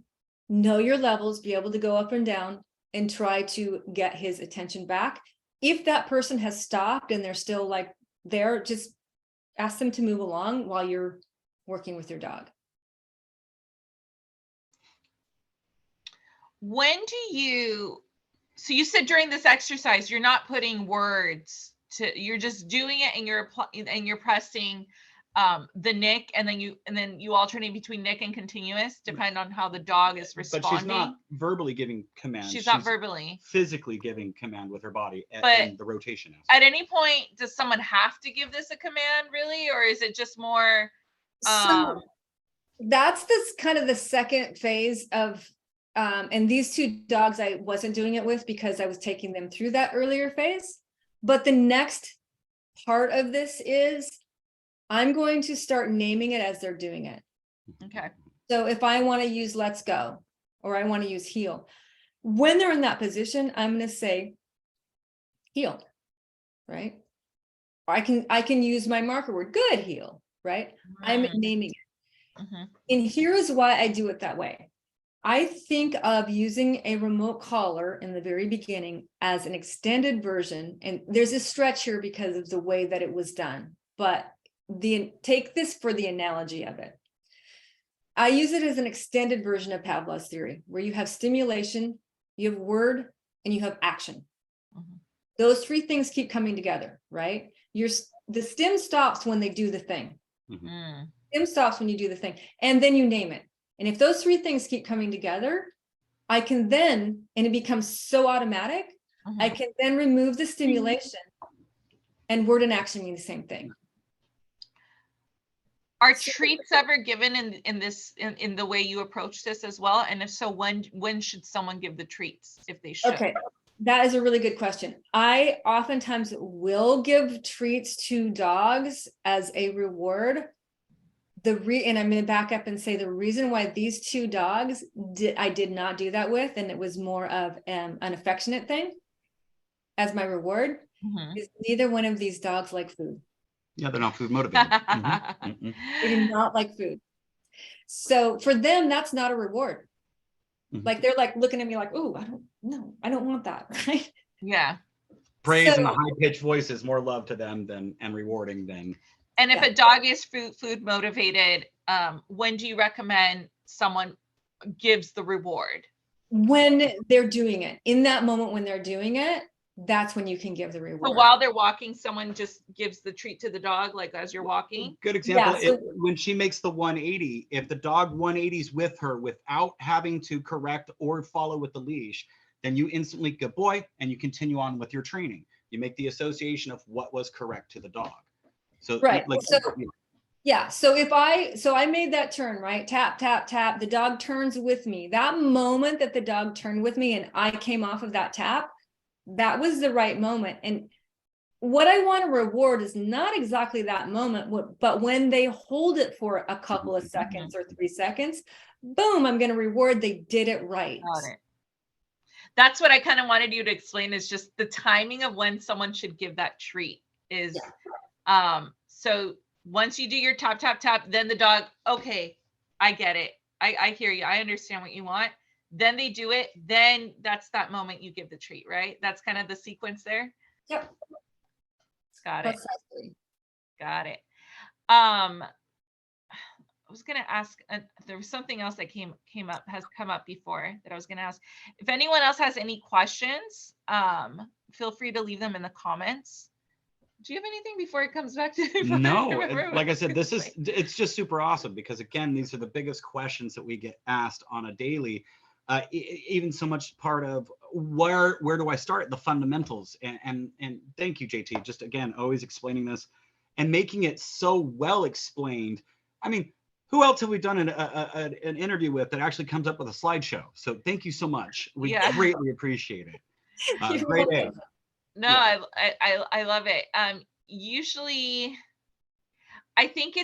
know your levels, be able to go up and down, and try to get his attention back. If that person has stopped and they're still like there, just ask them to move along while you're working with your dog. When do you, so you said during this exercise, you're not putting words to, you're just doing it and you're pressing the nick, and then you alternate between nick and continuous, depending on how the dog is responding. But she's not verbally giving commands. She's not verbally. Physically giving command with her body But and the rotation. At any point, does someone have to give this a command, really, or is it just more? So that's this kind of the second phase of, and these two dogs I wasn't doing it with because I was taking them through that earlier phase. But the next part of this is I'm going to start naming it as they're doing it. Okay. So if I want to use let's go, or I want to use heel, when they're in that position, I'm going to say heel, right? Or I can use my marker word, good heel, right? I'm naming it. Mm-hmm. And here's why I do it that way. I think of using a remote collar in the very beginning as an extended version, and there's a stretch here because of the way that it was done, but take this for the analogy of it. I use it as an extended version of Pavlov's theory, where you have stimulation, you have word, and you have action. Mm-hmm. Those three things keep coming together, right? The stim stops when they do the thing. Mm-hmm. Stim stops when you do the thing, and then you name it. And if those three things keep coming together, I can then, and it becomes so automatic, Mm-hmm. I can then remove the stimulation, and word and action mean the same thing. Are treats ever given in the way you approach this as well? And if so, when should someone give the treats, if they should? Okay, that is a really good question. I oftentimes will give treats to dogs as a reward. And I'm going to back up and say the reason why these two dogs I did not do that with, and it was more of an affectionate thing as my reward, Mm-hmm. is neither one of these dogs like food. Yeah, they're not food motivated. Mm-hmm. Mm-hmm. They do not like food. So for them, that's not a reward. Mm-hmm. Like they're like looking at me like, oh, I don't want that, right? Yeah. Praise and the high-pitched voice is more love to them and rewarding than. And if a dog is food motivated, when do you recommend someone gives the reward? When they're doing it. In that moment when they're doing it, that's when you can give the reward. So while they're walking, someone just gives the treat to the dog, like as you're walking? Good example. Yeah, so when she makes the 180, if the dog 180s with her without having to correct or follow with the leash, then you instantly good boy, and you continue on with your training. You make the association of what was correct to the dog. So right. like, So yeah. So I made that turn, right? Tap, tap, tap. The dog turns with me. That moment that the dog turned with me and I came off of that tap, that was the right moment. And what I want to reward is not exactly that moment, but when they hold it for a couple of seconds or 3 seconds, boom, I'm going to reward they did it right. Got it. That's what I kind of wanted you to explain, is just the timing of when someone should give that treat is, so once you do your tap, tap, tap, then the dog, okay, I get it. I hear you. I understand what you want. Then they do it. Then that's that moment you give the treat, right? That's kind of the sequence there. Yep. Got it. Precisely. Got it. I was going to ask, there was something else that has come up before that I was going to ask. If anyone else has any questions, feel free to leave them in the comments. Do you have anything before it comes back to? No, like I said, it's just super awesome because again, these are the biggest questions that we get asked on a daily. Even so much part of where do I start? The fundamentals. And thank you, JT. Just again, always explaining this and making it so well explained. I mean, who else have we done an interview with that actually comes up with a slideshow? So thank you so much. We greatly appreciate it. Great day. No, yeah. I love it. Usually, I think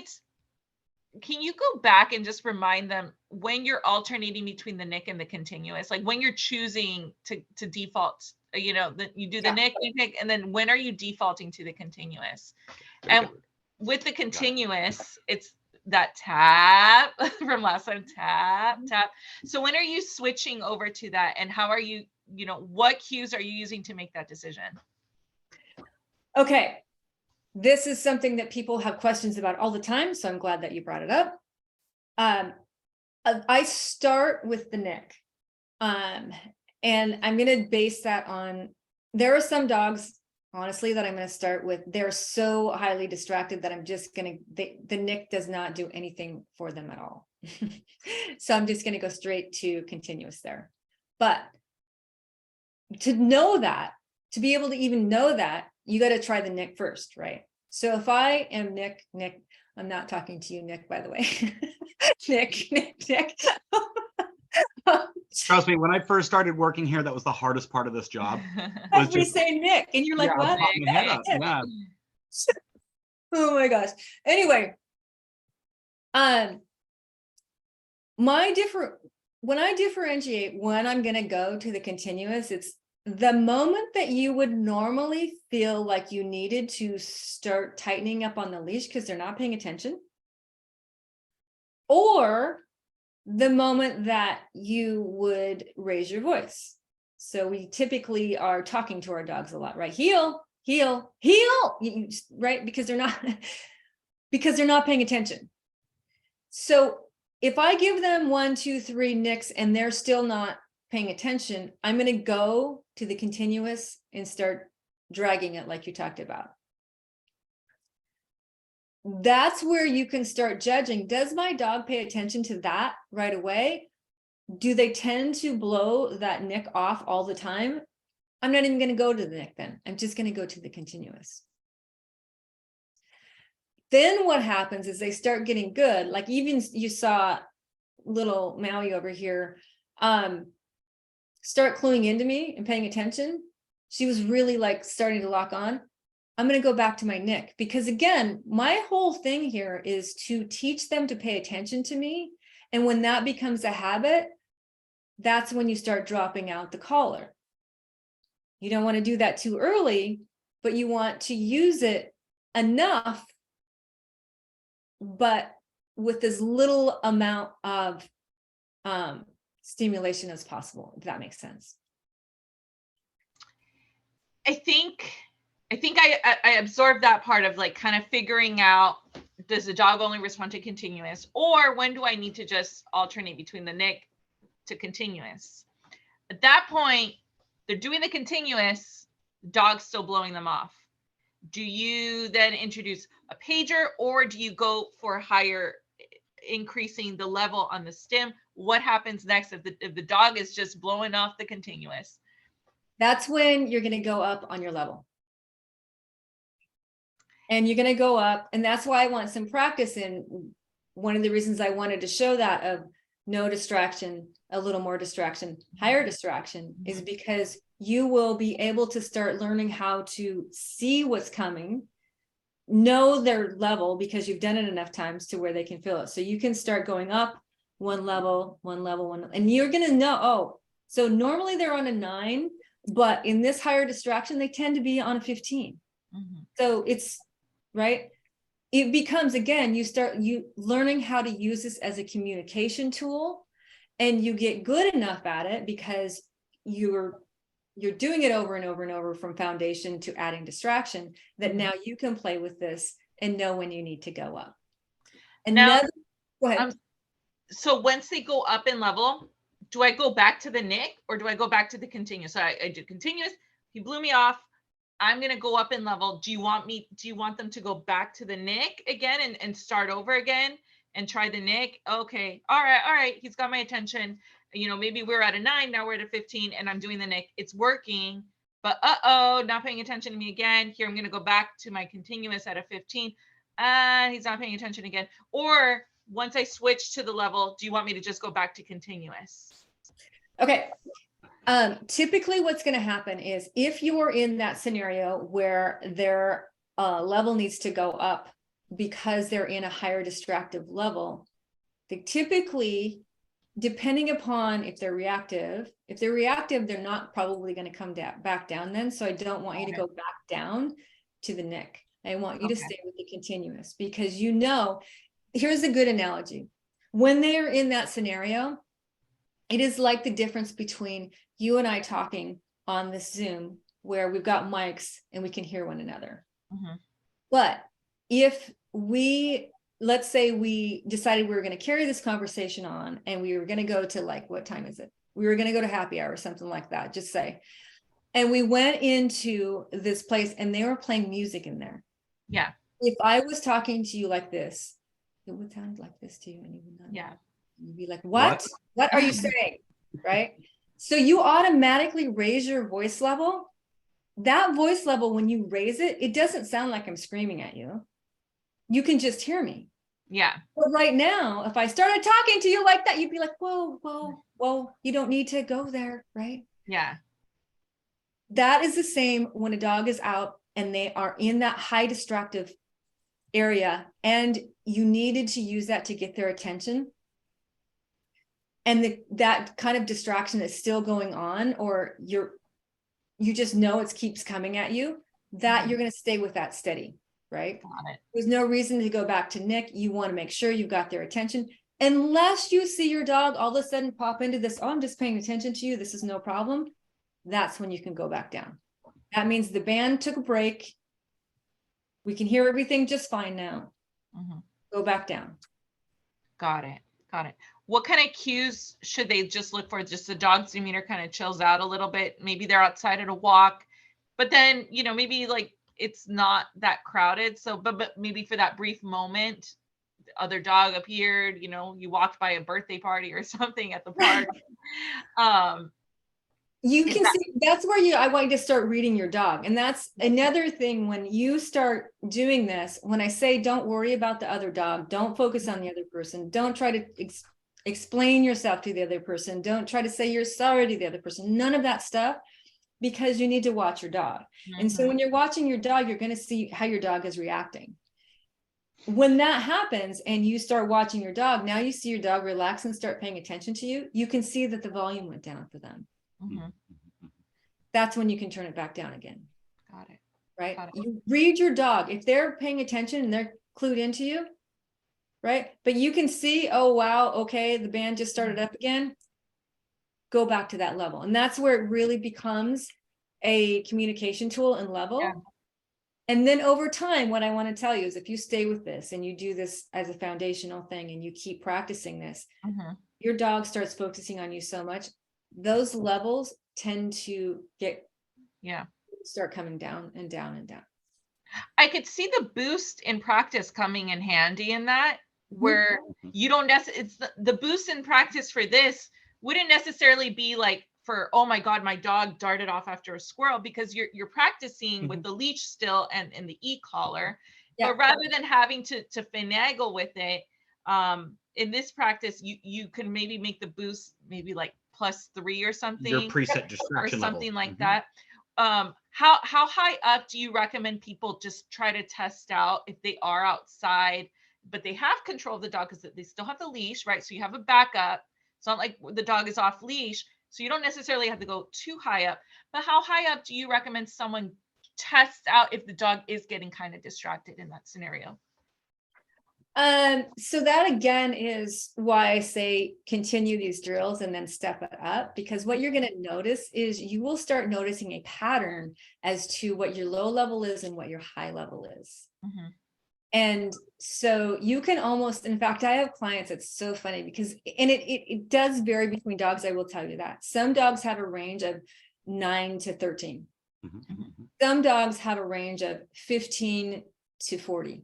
can you go back and just remind them when you're alternating between the nick and the continuous, like when you're choosing to default, you know, that you do the nick, and then when are you defaulting to the continuous? And with the continuous, it's that tap from last time, tap. So when are you switching over to that, and how are you, you know, what cues are you using to make that decision? Okay. This is something that people have questions about all the time, so I'm glad that you brought it up. I start with the nick, and I'm going to base that on, there are some dogs, honestly, that I'm going to start with. They're so highly distracted that I'm just going to, the nick does not do anything for them at all. So I'm just going to go straight to continuous there. But to know that, to be able to even know that, you got to try the nick first, right? So if I am Nick, I'm not talking to you, Nick, by the way. Nick. Trust me, when I first started working here, that was the hardest part of this job. We say Nick, and you're like, yeah, what? my head up. Yeah. Oh my gosh. Anyway, when I differentiate when I'm going to go to the continuous, it's the moment that you would normally feel like you needed to start tightening up on the leash because they're not paying attention, or the moment that you would raise your voice. So we typically are talking to our dogs a lot, right? Heel, right? Because they're not paying attention. So if I give them 1, 2, 3 nicks and they're still not paying attention, I'm going to go to the continuous and start dragging it like you talked about. That's where you can start judging. Does my dog pay attention to that right away? Do they tend to blow that nick off all the time? I'm not even going to go to the nick then. I'm just going to go to the continuous. Then what happens is they start getting good. Like even you saw little Maui over here, start cluing into me and paying attention. She was really like starting to lock on. I'm going to go back to my nick, because again, my whole thing here is to teach them to pay attention to me. And when that becomes a habit, that's when you start dropping out the collar. You don't want to do that too early, but you want to use it enough, but with as little amount of stimulation as possible, if that makes sense. I think I absorbed that part of like kind of figuring out, does the dog only respond to continuous, or when do I need to just alternate between the nick to continuous? At that point, they're doing the continuous, dog's still blowing them off. Do you then introduce a pager, or do you go for higher, increasing the level on the stim? What happens next if the dog is just blowing off the continuous? That's when you're going to go up on your level. And you're going to go up. And that's why I want some practice in. One of the reasons I wanted to show that of no distraction, a little more distraction, higher distraction, is because you will be able to start learning how to see what's coming, know their level, because you've done it enough times to where they can feel it. So you can start going up one level, and you're going to know, oh, so normally they're on a 9, but in this higher distraction, they tend to be on a 15. Mm-hmm. So it's right. It becomes, again, you learning how to use this as a communication tool, and you get good enough at it because you're doing it over and over and over, from foundation to adding distraction, that now you can play with this and know when you need to go up. And now, go ahead. So once they go up in level, do I go back to the nick, or do I go back to the continuous? So I do continuous. He blew me off. I'm going to go up in level. Do you want them to go back to the nick again and start over again and try the nick? Okay. All right. He's got my attention. You know, maybe we're at a 9, now we're at a 15, and I'm doing the nick. It's working, but not paying attention to me again. Here, I'm going to go back to my continuous at a 15. He's not paying attention again. Or once I switch to the level, do you want me to just go back to continuous? Okay. Typically what's going to happen is, if you're in that scenario where their level needs to go up because they're in a higher distractive level, they typically, depending upon if they're reactive, they're not probably going to come back down then. So I don't want you to go back down to the nick. I want you to stay with the continuous, because here's a good analogy. When they are in that scenario, it is like the difference between you and I talking on this Zoom where we've got mics and we can hear one another. But if let's say we decided we were going to carry this conversation on and we were going to go to, like, what time is it? We were going to go to happy hour or something like that, just say. And we went into this place and they were playing music in there. Yeah. If I was talking to you like this, it would sound like this to you. And you would not. Yeah. You'd be like, what are you saying? Right? So you automatically raise your voice level. That voice level, when you raise it, it doesn't sound like I'm screaming at you. You can just hear me. Yeah. But right now, if I started talking to you like that, you'd be like, whoa, you don't need to go there, right? Yeah. That is the same when a dog is out and they are in that high distractive area and you needed to use that to get their attention. And that kind of distraction is still going on, or you just know it keeps coming at you, that you're going to stay with that steady, right? Got it. There's no reason to go back to Nick. You want to make sure you've got their attention, unless you see your dog all of a sudden pop into this, oh, I'm just paying attention to you, this is no problem. That's when you can go back down. That means the band took a break. We can hear everything just fine now. Go back down. Got it. What kind of cues should they just look for? Just the dog's demeanor kind of chills out a little bit. Maybe they're outside at a walk, but then, maybe like it's not that crowded. So, but maybe for that brief moment, the other dog appeared, you walked by a birthday party or something at the park. You can see, that's where I want you to start reading your dog. And that's another thing when you start doing this, when I say, don't worry about the other dog, don't focus on the other person. Don't try to explain yourself to the other person. Don't try to say you're sorry to the other person. None of that stuff, because you need to watch your dog. And so when you're watching your dog, you're going to see how your dog is reacting. When that happens and you start watching your dog, now you see your dog relax and start paying attention to you. You can see that the volume went down for them. That's when you can turn it back down again. Got it. Right? Got it. You read your dog. If they're paying attention and they're clued into you, right? But you can see, oh, wow, okay, the band just started up again. Go back to that level. And that's where it really becomes a communication tool and level. Yeah. And then over time, what I want to tell you is if you stay with this and you do this as a foundational thing and you keep practicing this, your dog starts focusing on you so much, those levels tend to start coming down and down and down. I could see the boost in practice coming in handy in that, where you don't necessarily, it's the boost in practice for this wouldn't necessarily be like for, oh my God, my dog darted off after a squirrel, because you're practicing with the leash still and the e-collar. But rather than having to finagle with it, in this practice, you can maybe make the boost maybe like +3 or something. Your preset distraction or something level. like that. How high up do you recommend people just try to test out if they are outside, but they have control of the dog because they still have the leash, right? So you have a backup. It's not like the dog is off leash. So you don't necessarily have to go too high up, but how high up do you recommend someone test out if the dog is getting kind of distracted in that scenario? So that again is why I say continue these drills and then step it up, because what you're going to notice is you will start noticing a pattern as to what your low level is and what your high level is. And so you can almost, in fact, I have clients, it's so funny because, and it does vary between dogs. I will tell you that some dogs have a range of 9 to 13. Some dogs have a range of 15 to 40.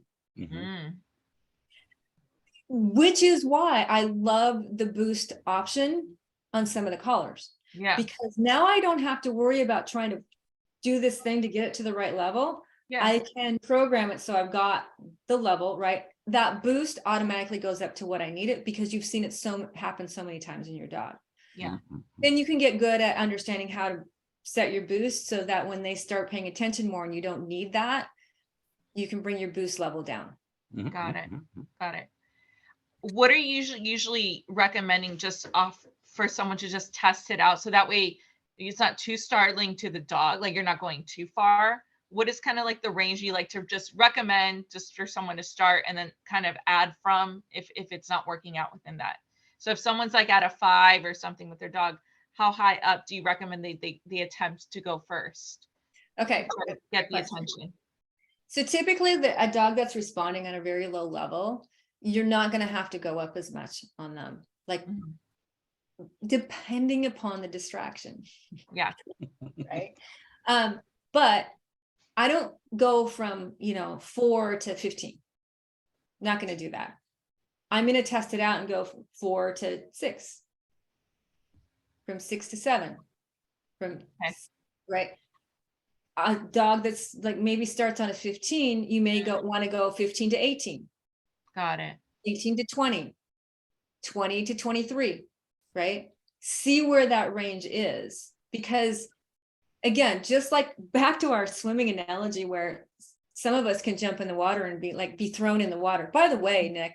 Which is why I love the boost option on some of the collars. Because now I don't have to worry about trying to do this thing to get it to the right level. I can program it so I've got the level, right? That boost automatically goes up to what I need it, because you've seen it happen so many times in your dog. Then you can get good at understanding how to set your boost so that when they start paying attention more and you don't need that, you can bring your boost level down. Got it. Got it. What are you usually recommending just off for someone to just test it out? So that way it's not too startling to the dog, like you're not going too far. What is kind of like the range you like to just recommend just for someone to start and then kind of add from if it's not working out within that? So if someone's like at a 5 or something with their dog, how high up do you recommend they attempt to go first? Okay. To get the attention. So typically a dog that's responding at a very low level, you're not going to have to go up as much on them, like depending upon the distraction. Yeah. Right. But I don't go from, 4 to 15. Not going to do that. I'm going to test it out and go from 4 to 6, from 6 to 7, right. A dog that's like maybe starts on a 15, you may want to go 15 to 18. Got it. 18 to 20, 20 to 23, right? See where that range is, because again, just like back to our swimming analogy where some of us can jump in the water and be thrown in the water. By the way, Nick,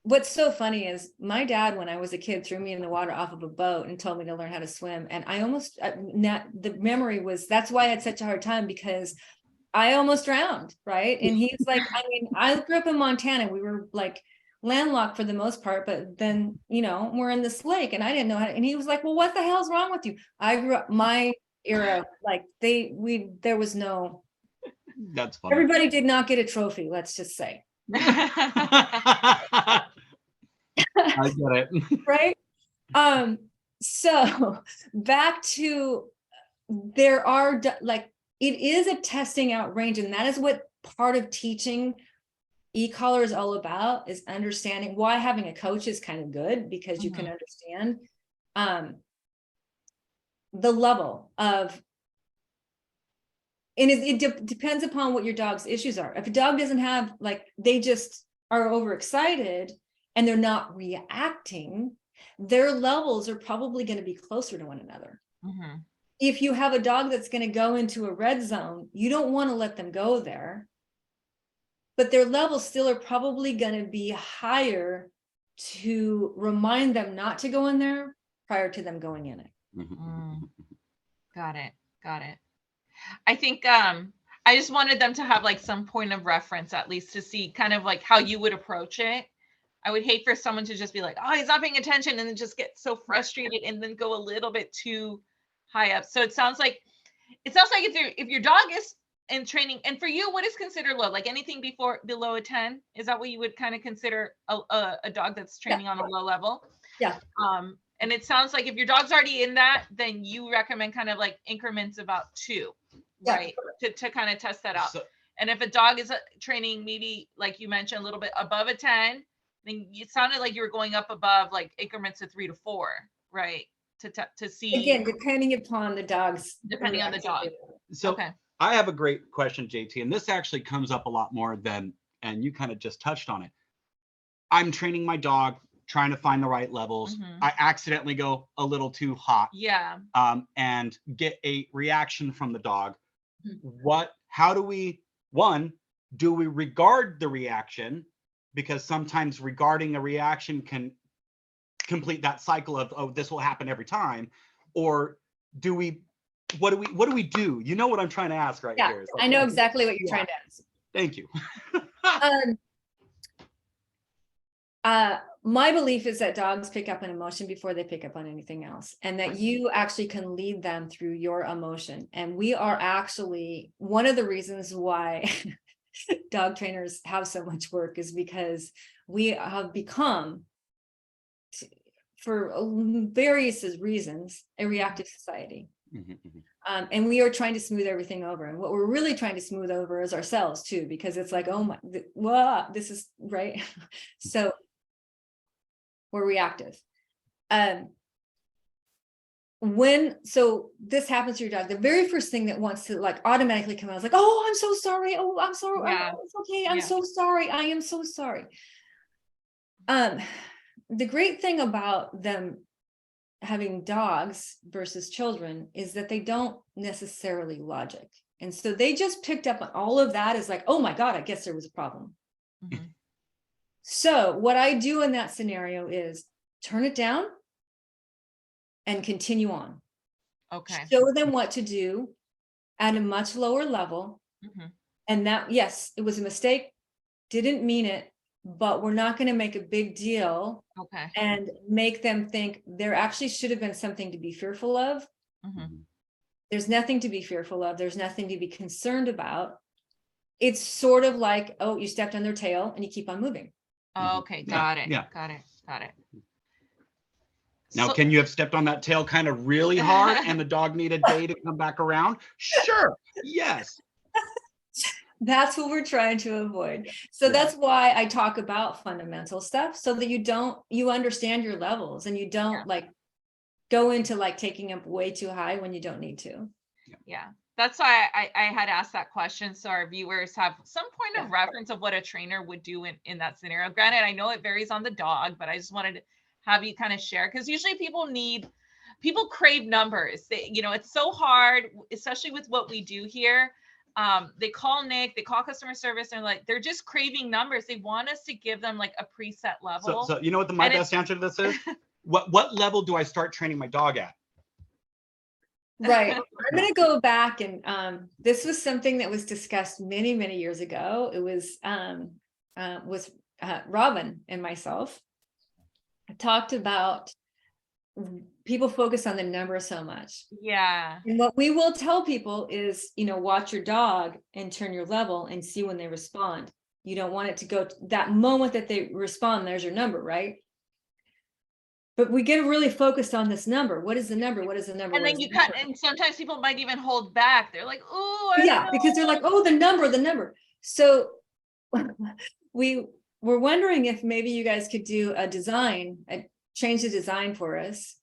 what's so funny is my dad, when I was a kid, threw me in the water off of a boat and told me to learn how to swim. And I almost, the memory was, that's why I had such a hard time, because I almost drowned, right? And he's like, I grew up in Montana. We were like landlocked for the most part, but then, we're in this lake and I didn't know how to, and he was like, well, what the hell's wrong with you? I grew up, my era, like there was no, that's funny. Everybody did not get a trophy, let's just say. I get it. Right. So back to, there are like, it is a testing out range, and that is what part of teaching ecollar is all about, is understanding why having a coach is kind of good, because you can understand the level of, and it depends upon what your dog's issues are. If a dog doesn't have, like, they just are overexcited and they're not reacting, their levels are probably going to be closer to one another. If you have a dog that's going to go into a red zone, you don't want to let them go there, but their levels still are probably going to be higher to remind them not to go in there prior to them going in it. Got it. Got it. I think I just wanted them to have like some point of reference, at least, to see kind of like how you would approach it. I would hate for someone to just be like, oh, he's not paying attention, and then just get so frustrated and then go a little bit too high up. So it sounds like if your dog is in training, and for you, what is considered low? Like anything below a 10? Is that what you would kind of consider a dog that's training on a low level? Yeah. And it sounds like if your dog's already in that, then you recommend kind of like increments about 2, right? To kind of test that out. And if a dog is training, maybe like you mentioned, a little bit above a 10, then it sounded like you were going up above like increments of 3 to 4, right? To see, again, depending upon the dog's, depending on the dog. So okay. I have a great question, JT, and this actually comes up a lot more than, and you kind of just touched on it. I'm training my dog, trying to find the right levels. I accidentally go a little too hot. Yeah. And get a reaction from the dog. How do we, do we regard the reaction? Because sometimes regarding a reaction can complete that cycle of, oh, this will happen every time. Or what do we do? You know what I'm trying to ask right here. I know exactly what you're trying to ask. Thank you. My belief is that dogs pick up an emotion before they pick up on anything else, and that you actually can lead them through your emotion. And we are actually, one of the reasons why dog trainers have so much work is because we have become, for various reasons, a reactive society. And we are trying to smooth everything over. And what we're really trying to smooth over is ourselves too, because it's like, oh my, this is right. So we're reactive. So this happens to your dog, the very first thing that wants to like automatically come out is like, oh, I'm so sorry. Oh, I'm sorry. Yeah. Oh, it's okay. I'm so sorry. I am so sorry. The great thing about them having dogs versus children is that they don't necessarily logic. And so they just picked up on all of that as like, oh my God, I guess there was a problem. So what I do in that scenario is turn it down and continue on. Okay. Show them what to do at a much lower level. Mhm. And that, yes, it was a mistake, didn't mean it, but we're not going to make a big deal Okay. and make them think there actually should have been something to be fearful of. Mhm. There's nothing to be fearful of. There's nothing to be concerned about. It's sort of like, oh, you stepped on their tail and you keep on moving. Okay. Got it. Yeah. Got it. Got it. Now, So- can you have stepped on that tail kind of really hard and the dog need a day to come back around? Sure. Yes. That's what we're trying to avoid. So Yeah. that's why I talk about fundamental stuff, so that you understand your levels and you don't like go into like taking up way too high when you don't need to. Yeah, that's why I had asked that question, so our viewers have some point of reference of what a trainer would do in that scenario. Granted, I know it varies on the dog, but I just wanted to have you kind of share, because usually people crave numbers. It's so hard, especially with what we do here. They call Nick, they call customer service, and they're just craving numbers. They want us to give them like a preset level. So you know what my best answer to this is? What level do I start training my dog at? Right. I'm going to go back and this was something that was discussed many, many years ago. It was Robin and myself talked about people focus on the number so much. Yeah. And what we will tell people is, watch your dog and turn your level and see when they respond. You don't want it to go that moment that they respond, there's your number, right? But we get really focused on this number. What is the number? What is the number? And then you cut, and sometimes people might even hold back. They're like, oh, yeah, because they're like, oh, the number. So we're wondering if maybe you guys could do a design, change the design for us.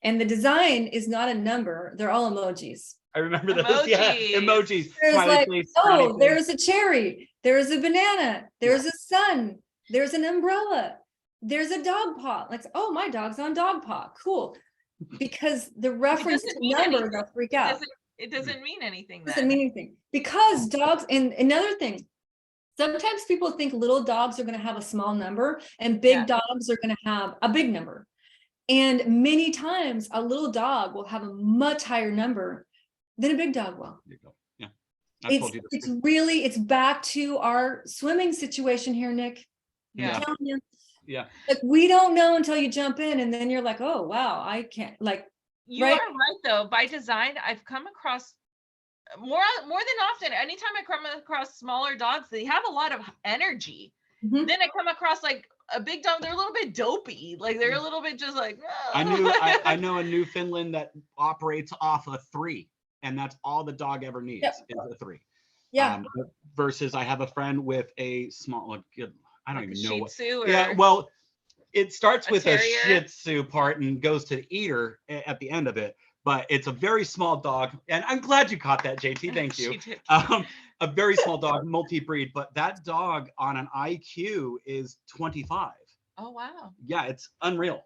And the design is not a number. They're all emojis. I remember those. Emojis. Yeah, emojis. There's Smiley like, face, oh, face. there's a cherry. There's a banana. There's a sun. There's an umbrella. There's a dog paw. Like, oh, my dog's on dog paw. Cool. Because the reference to number, they'll freak out. It doesn't mean anything. It doesn't mean anything. Because dogs, and another thing, sometimes people think little dogs are going to have a small number and big dogs are going to have a big number. And many times a little dog will have a much higher number than a big dog will. Yeah. It's back to our swimming situation here, Nick. Yeah. I'm telling you. Yeah. Like, we don't know until you jump in, and then you're like, oh wow, I can't, like, you are right though. By design, I've come across more than often. Anytime I come across smaller dogs, they have a lot of energy. Mm-hmm. Then I come across like a big dog, they're a little bit dopey. Like they're a little bit just like, oh. I know a Newfoundland that operates off a 3, and that's all the dog ever needs is a 3. Yeah. Versus I have a friend with a small, I don't even know what. Yeah, well, it starts with a terrier? Shih Tzu part and goes to the eater at the end of it. But it's a very small dog, and I'm glad you caught that, JT. Thank you. A very small dog, multi-breed, but that dog on an IQ is 25. Oh wow. Yeah, it's unreal,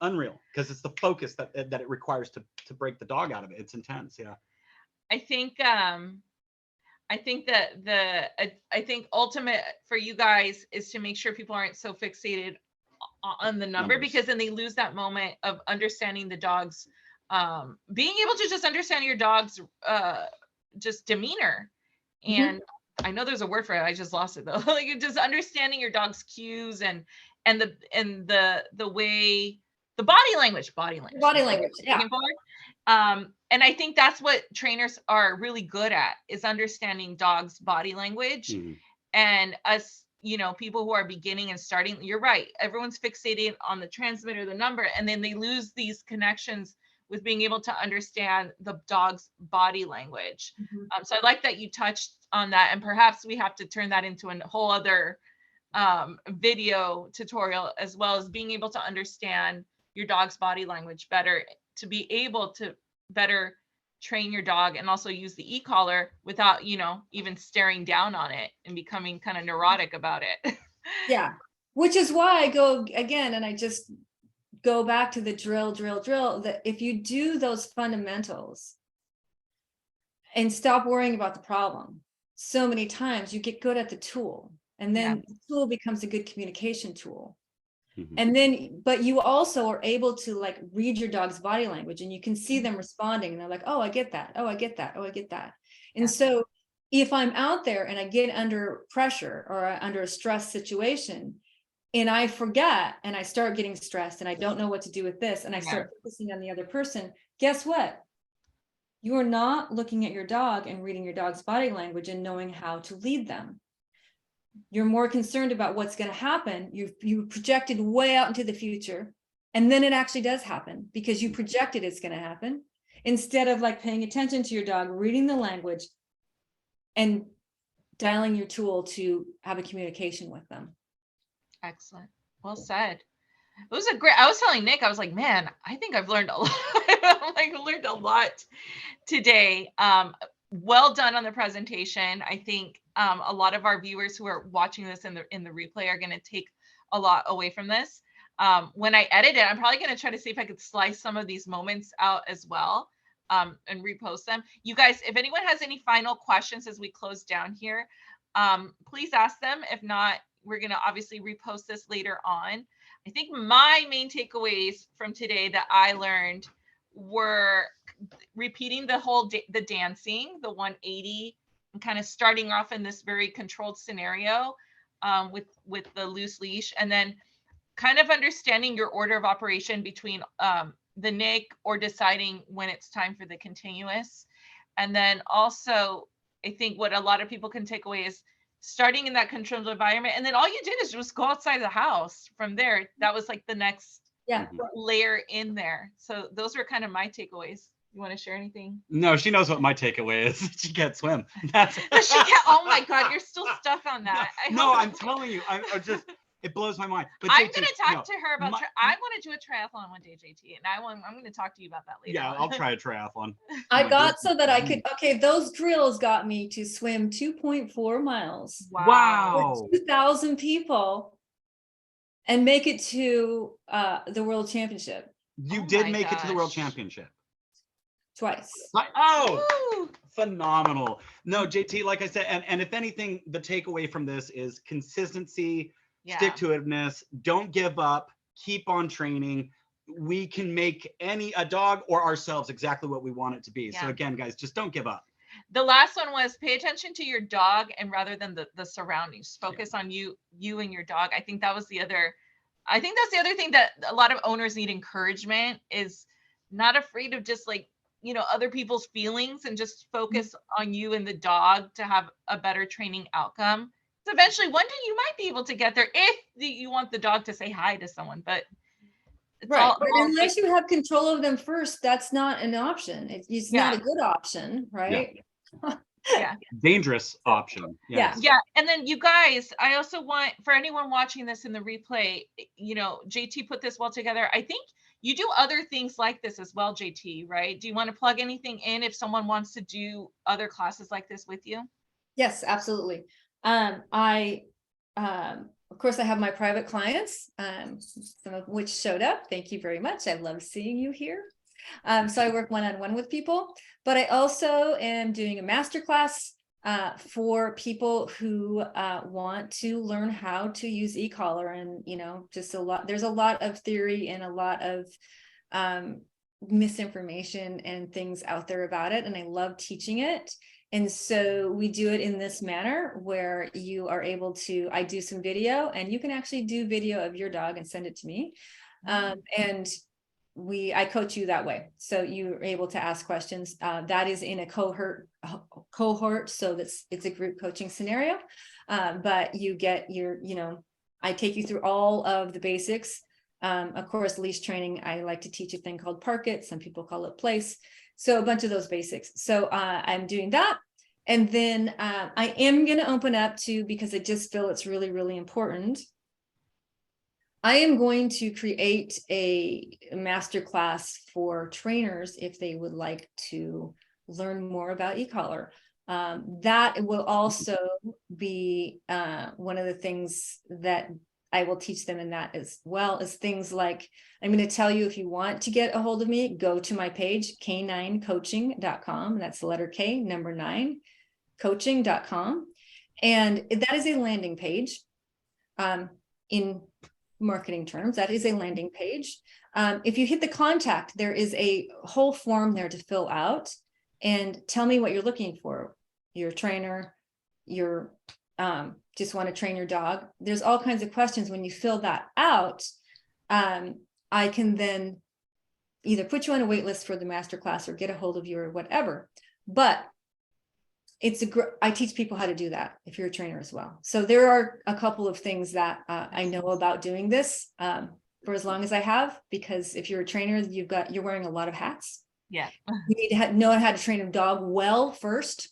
because it's the focus that it requires to break the dog out of it. It's intense. Yeah. I think ultimate for you guys is to make sure people aren't so fixated on the number, because then they lose that moment of understanding the dog's being able to just understand your dog's just demeanor. And I know there's a word for it, I just lost it though. Like just understanding your dog's cues and the way, the body language. Yeah. And I think that's what trainers are really good at, is understanding dogs' body language. And us, people who are beginning and starting, you're right, everyone's fixated on the transmitter, the number, and then they lose these connections with being able to understand the dog's body language. So I like that you touched on that, and perhaps we have to turn that into a whole other video tutorial, as well as being able to understand your dog's body language better, to be able to better train your dog and also use the e-collar without, even staring down on it and becoming kind of neurotic about it. Yeah. Which is why I go again, and I just go back to the drill, that if you do those fundamentals and stop worrying about the problem, so many times you get good at the tool. And then Yeah. the tool becomes a good communication tool. Mhm. And then, but you also are able to like read your dog's body language, and you can see them responding, and they're like, oh, I get that. Oh, I get that. Oh, I get that. And Yeah. so if I'm out there and I get under pressure or under a stress situation, and I forget and I start getting stressed and I don't know what to do with this, and I start focusing on the other person, guess what? You are not looking at your dog and reading your dog's body language and knowing how to lead them. You're more concerned about what's going to happen. You projected way out into the future, and then it actually does happen because you projected it's going to happen, instead of like paying attention to your dog, reading the language, and dialing your tool to have a communication with them. Excellent. Well said. It was a great, I was telling Nick, I was like, man, I think I've learned a lot. Like learned a lot today. Well done on the presentation. I think a lot of our viewers who are watching this in the replay are going to take a lot away from this. When I edit it, I'm probably going to try to see if I could slice some of these moments out as well, and repost them. You guys, if anyone has any final questions as we close down here, please ask them. If not, we're going to obviously repost this later on. I think my main takeaways from today that I learned were repeating the whole the dancing, the 180, and kind of starting off in this very controlled scenario with the loose leash, and then kind of understanding your order of operation between the nick or deciding when it's time for the continuous. And then also, I think what a lot of people can take away is starting in that controlled environment, and then all you did is just go outside the house from there. That was like the next layer in there. So those were kind of my takeaways. You want to share anything? No, she knows what my takeaway is. She can't swim. That's oh my God, you're still stuck on that. No, I'm telling you, I just, it blows my mind. But I'm JT, going to talk to her about, I want to do a triathlon one day, JT, and I'm going to talk to you about that later. Yeah, I'll try a triathlon. I got so that I could, okay, those drills got me to swim 2.4 miles. Wow. With 2,000 people and make it to the World Championship. You did make it to the World Championship. Twice. Oh, woo! Phenomenal. No, JT, like I said, and if anything, the takeaway from this is consistency, stick-to-itiveness, don't give up, keep on training. We can make a dog or ourselves exactly what we want it to be. So again, guys, just don't give up. The last one was pay attention to your dog, and rather than the surroundings, focus on you and your dog. I think that's the other thing that a lot of owners need encouragement, is not afraid of just like, other people's feelings, and just focus on you and the dog to have a better training outcome. So eventually one day you might be able to get there if you want the dog to say hi to someone, but but unless you have control of them first, that's not an option. It's not a good option, right? Dangerous option. Yes. Yeah. And then you guys, I also want, for anyone watching this in the replay, JT put this well together. I think you do other things like this as well, JT, right? Do you want to plug anything in if someone wants to do other classes like this with you? Yes, absolutely. Of course, I have my private clients, some of which showed up. Thank you very much. I love seeing you here. So I work one-on-one with people, but I also am doing a masterclass for people who want to learn how to use ecollar, and there's a lot of theory and a lot of misinformation and things out there about it, and I love teaching it. And so we do it in this manner where you are able to, I do some video, and you can actually do video of your dog and send it to me. And I coach you that way. So you're able to ask questions. That is in a cohort. So it's a group coaching scenario. But you get I take you through all of the basics. Of course, leash training, I like to teach a thing called park it. Some people call it place. So a bunch of those basics. So I'm doing that. And then I am going to open up to, because I just feel it's really, really important, I am going to create a masterclass for trainers if they would like to learn more about ecollar. That will also be one of the things that I will teach them in that, as well as things like, I'm going to tell you, if you want to get a hold of me, go to my page, caninecoaching.com. That's the letter K, number 9, coaching.com. And that is a landing page. In marketing terms, that is a landing page. If you hit the contact, there is a whole form there to fill out and tell me what you're looking for. You're a trainer, you're just want to train your dog. There's all kinds of questions. When you fill that out, I can then either put you on a wait list for the masterclass or get a hold of you or whatever. But I teach people how to do that if you're a trainer as well. So there are a couple of things that I know about doing this for as long as I have, because if you're a trainer, you're wearing a lot of hats. Yeah. You need to know how to train a dog well first,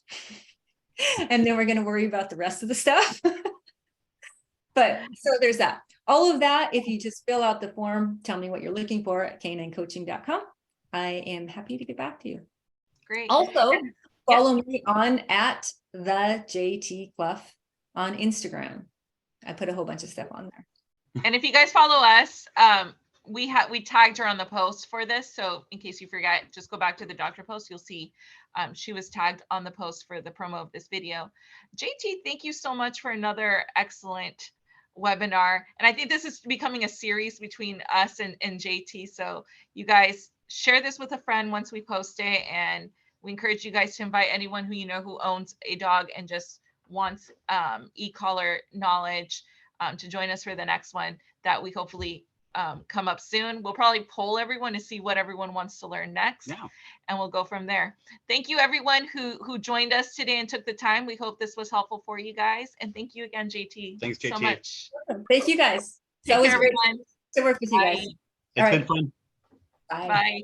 and then we're going to worry about the rest of the stuff. But so there's that. All of that, if you just fill out the form, tell me what you're looking for at caninecoaching.com. I am happy to get back to you. Great. Also, follow me on at the JT Clough on Instagram. I put a whole bunch of stuff on there. And if you guys follow us, we tagged her on the post for this. So in case you forget, just go back to the Dogtra post. You'll see she was tagged on the post for the promo of this video. JT, thank you so much for another excellent webinar. And I think this is becoming a series between us and JT. So you guys share this with a friend once we post it, and we encourage you guys to invite anyone who you know who owns a dog and just wants e-collar knowledge to join us for the next one that we hopefully come up soon. We'll probably poll everyone to see what everyone wants to learn next, and we'll go from there. Thank you everyone who joined us today and took the time. We hope this was helpful for you guys, and thank you again, JT. Thanks, JT. So much. Thank you guys. It's Take always care, great everyone. to work with you guys. Bye. It's been fun. Bye. Bye.